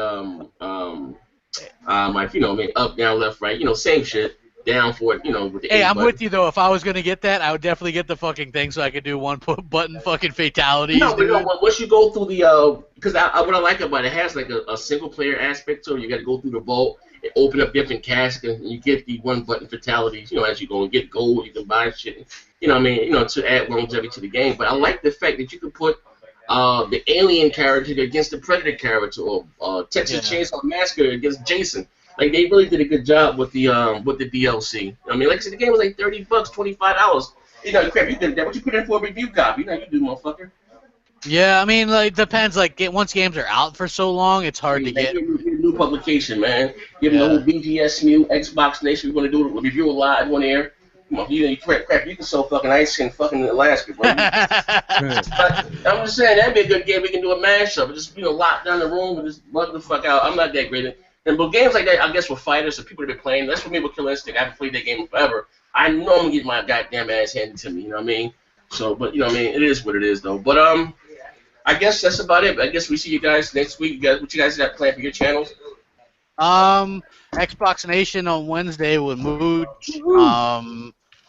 up, down, left, right. Same shit. Down for it, with the Hey, I'm button. with you though. If I was gonna get that, I would definitely get the fucking thing so I could do one button fucking fatalities. No, but once you go through the because what I like about it has like a single player aspect to it. You got to go through the vault and open up different caskets, and you get the one button fatalities. As you go and get gold, you can buy shit. To add longevity to the game. But I like the fact that you can put the alien character against the Predator character, or Texas Chainsaw Massacre against Jason. Like they really did a good job with the DLC. I mean, like I said, the game was like $30, $25. Crap, you did that. What you put in for a review copy? You do, motherfucker. Yeah, I mean, like depends. Like once games are out for so long, it's hard to get. New publication, man. Give them the whole Bgst, Xbox Nation. We're gonna do a review live on air. Crap, you can sell fucking ice in fucking Alaska, bro. But I'm just saying that'd be a good game. We can do a mashup. Just lock down the room and just bug the fuck out. I'm not that great. But games like that, I guess, with fighters or people that have been playing, that's what me with Killer Instinct. I haven't played that game forever. I know I'm gonna get my goddamn ass handed to me. You know what I mean? So, but it is what it is, though. But I guess that's about it. I guess we see you guys next week. What you guys got planned for your channels? Xbox Nation on Wednesday with Mooch.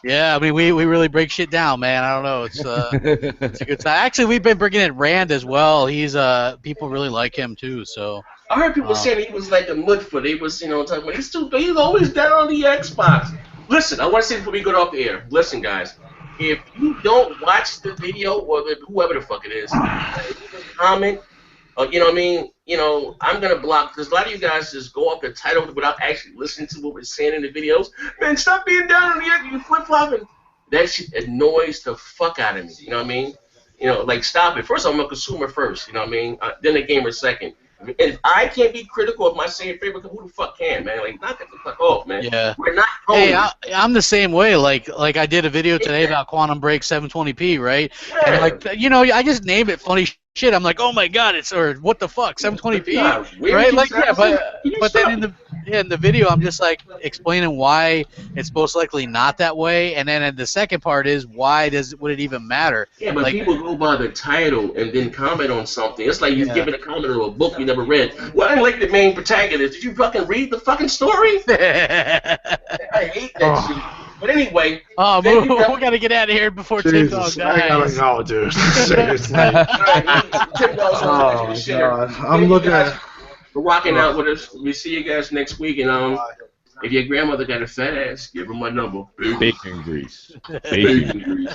Yeah, I mean, we really break shit down, man. I don't know. It's a good time. Actually, we've been bringing in Rand as well. He's people really like him too. So I heard people saying he was like a mudfoot. He was, talking about he's always down on the Xbox. Listen, I want to say before we go off the air. Listen, guys, if you don't watch the video or whoever the fuck it is, comment. I'm gonna block because a lot of you guys just go off the title without actually listening to what we're saying in the videos. Man, stop being down on the edge. You flip flopping. That shit annoys the fuck out of me. You know what I mean? Like stop it. First, I'm a consumer first. You know what I mean? Then a gamer second. And if I can't be critical of my same favorite, who the fuck can, man? Like, knock it the fuck off, man. Yeah. We're not home. Hey, I'm the same way. Like I did a video today about Quantum Break 720p, right? Yeah. And I just named it funny shit. I'm like, oh my god, or what the fuck, 720p, right? Like, yeah, but then in the video, I'm just like explaining why it's most likely not that way, and then the second part is why would it even matter? Yeah, but people go by the title and then comment on something. It's like you're giving a comment on a book you never read. Well, I like the main protagonist. Did you fucking read the fucking story? I hate that shit. But anyway. Oh, we gotta get out of here before Tim Dog dies. I gotta go, dude. Seriously. Tim Dog's I'm looking at. We're rocking out with us. We see you guys next week, and if your grandmother got a fat ass, give her my number. Bacon grease. Bacon grease.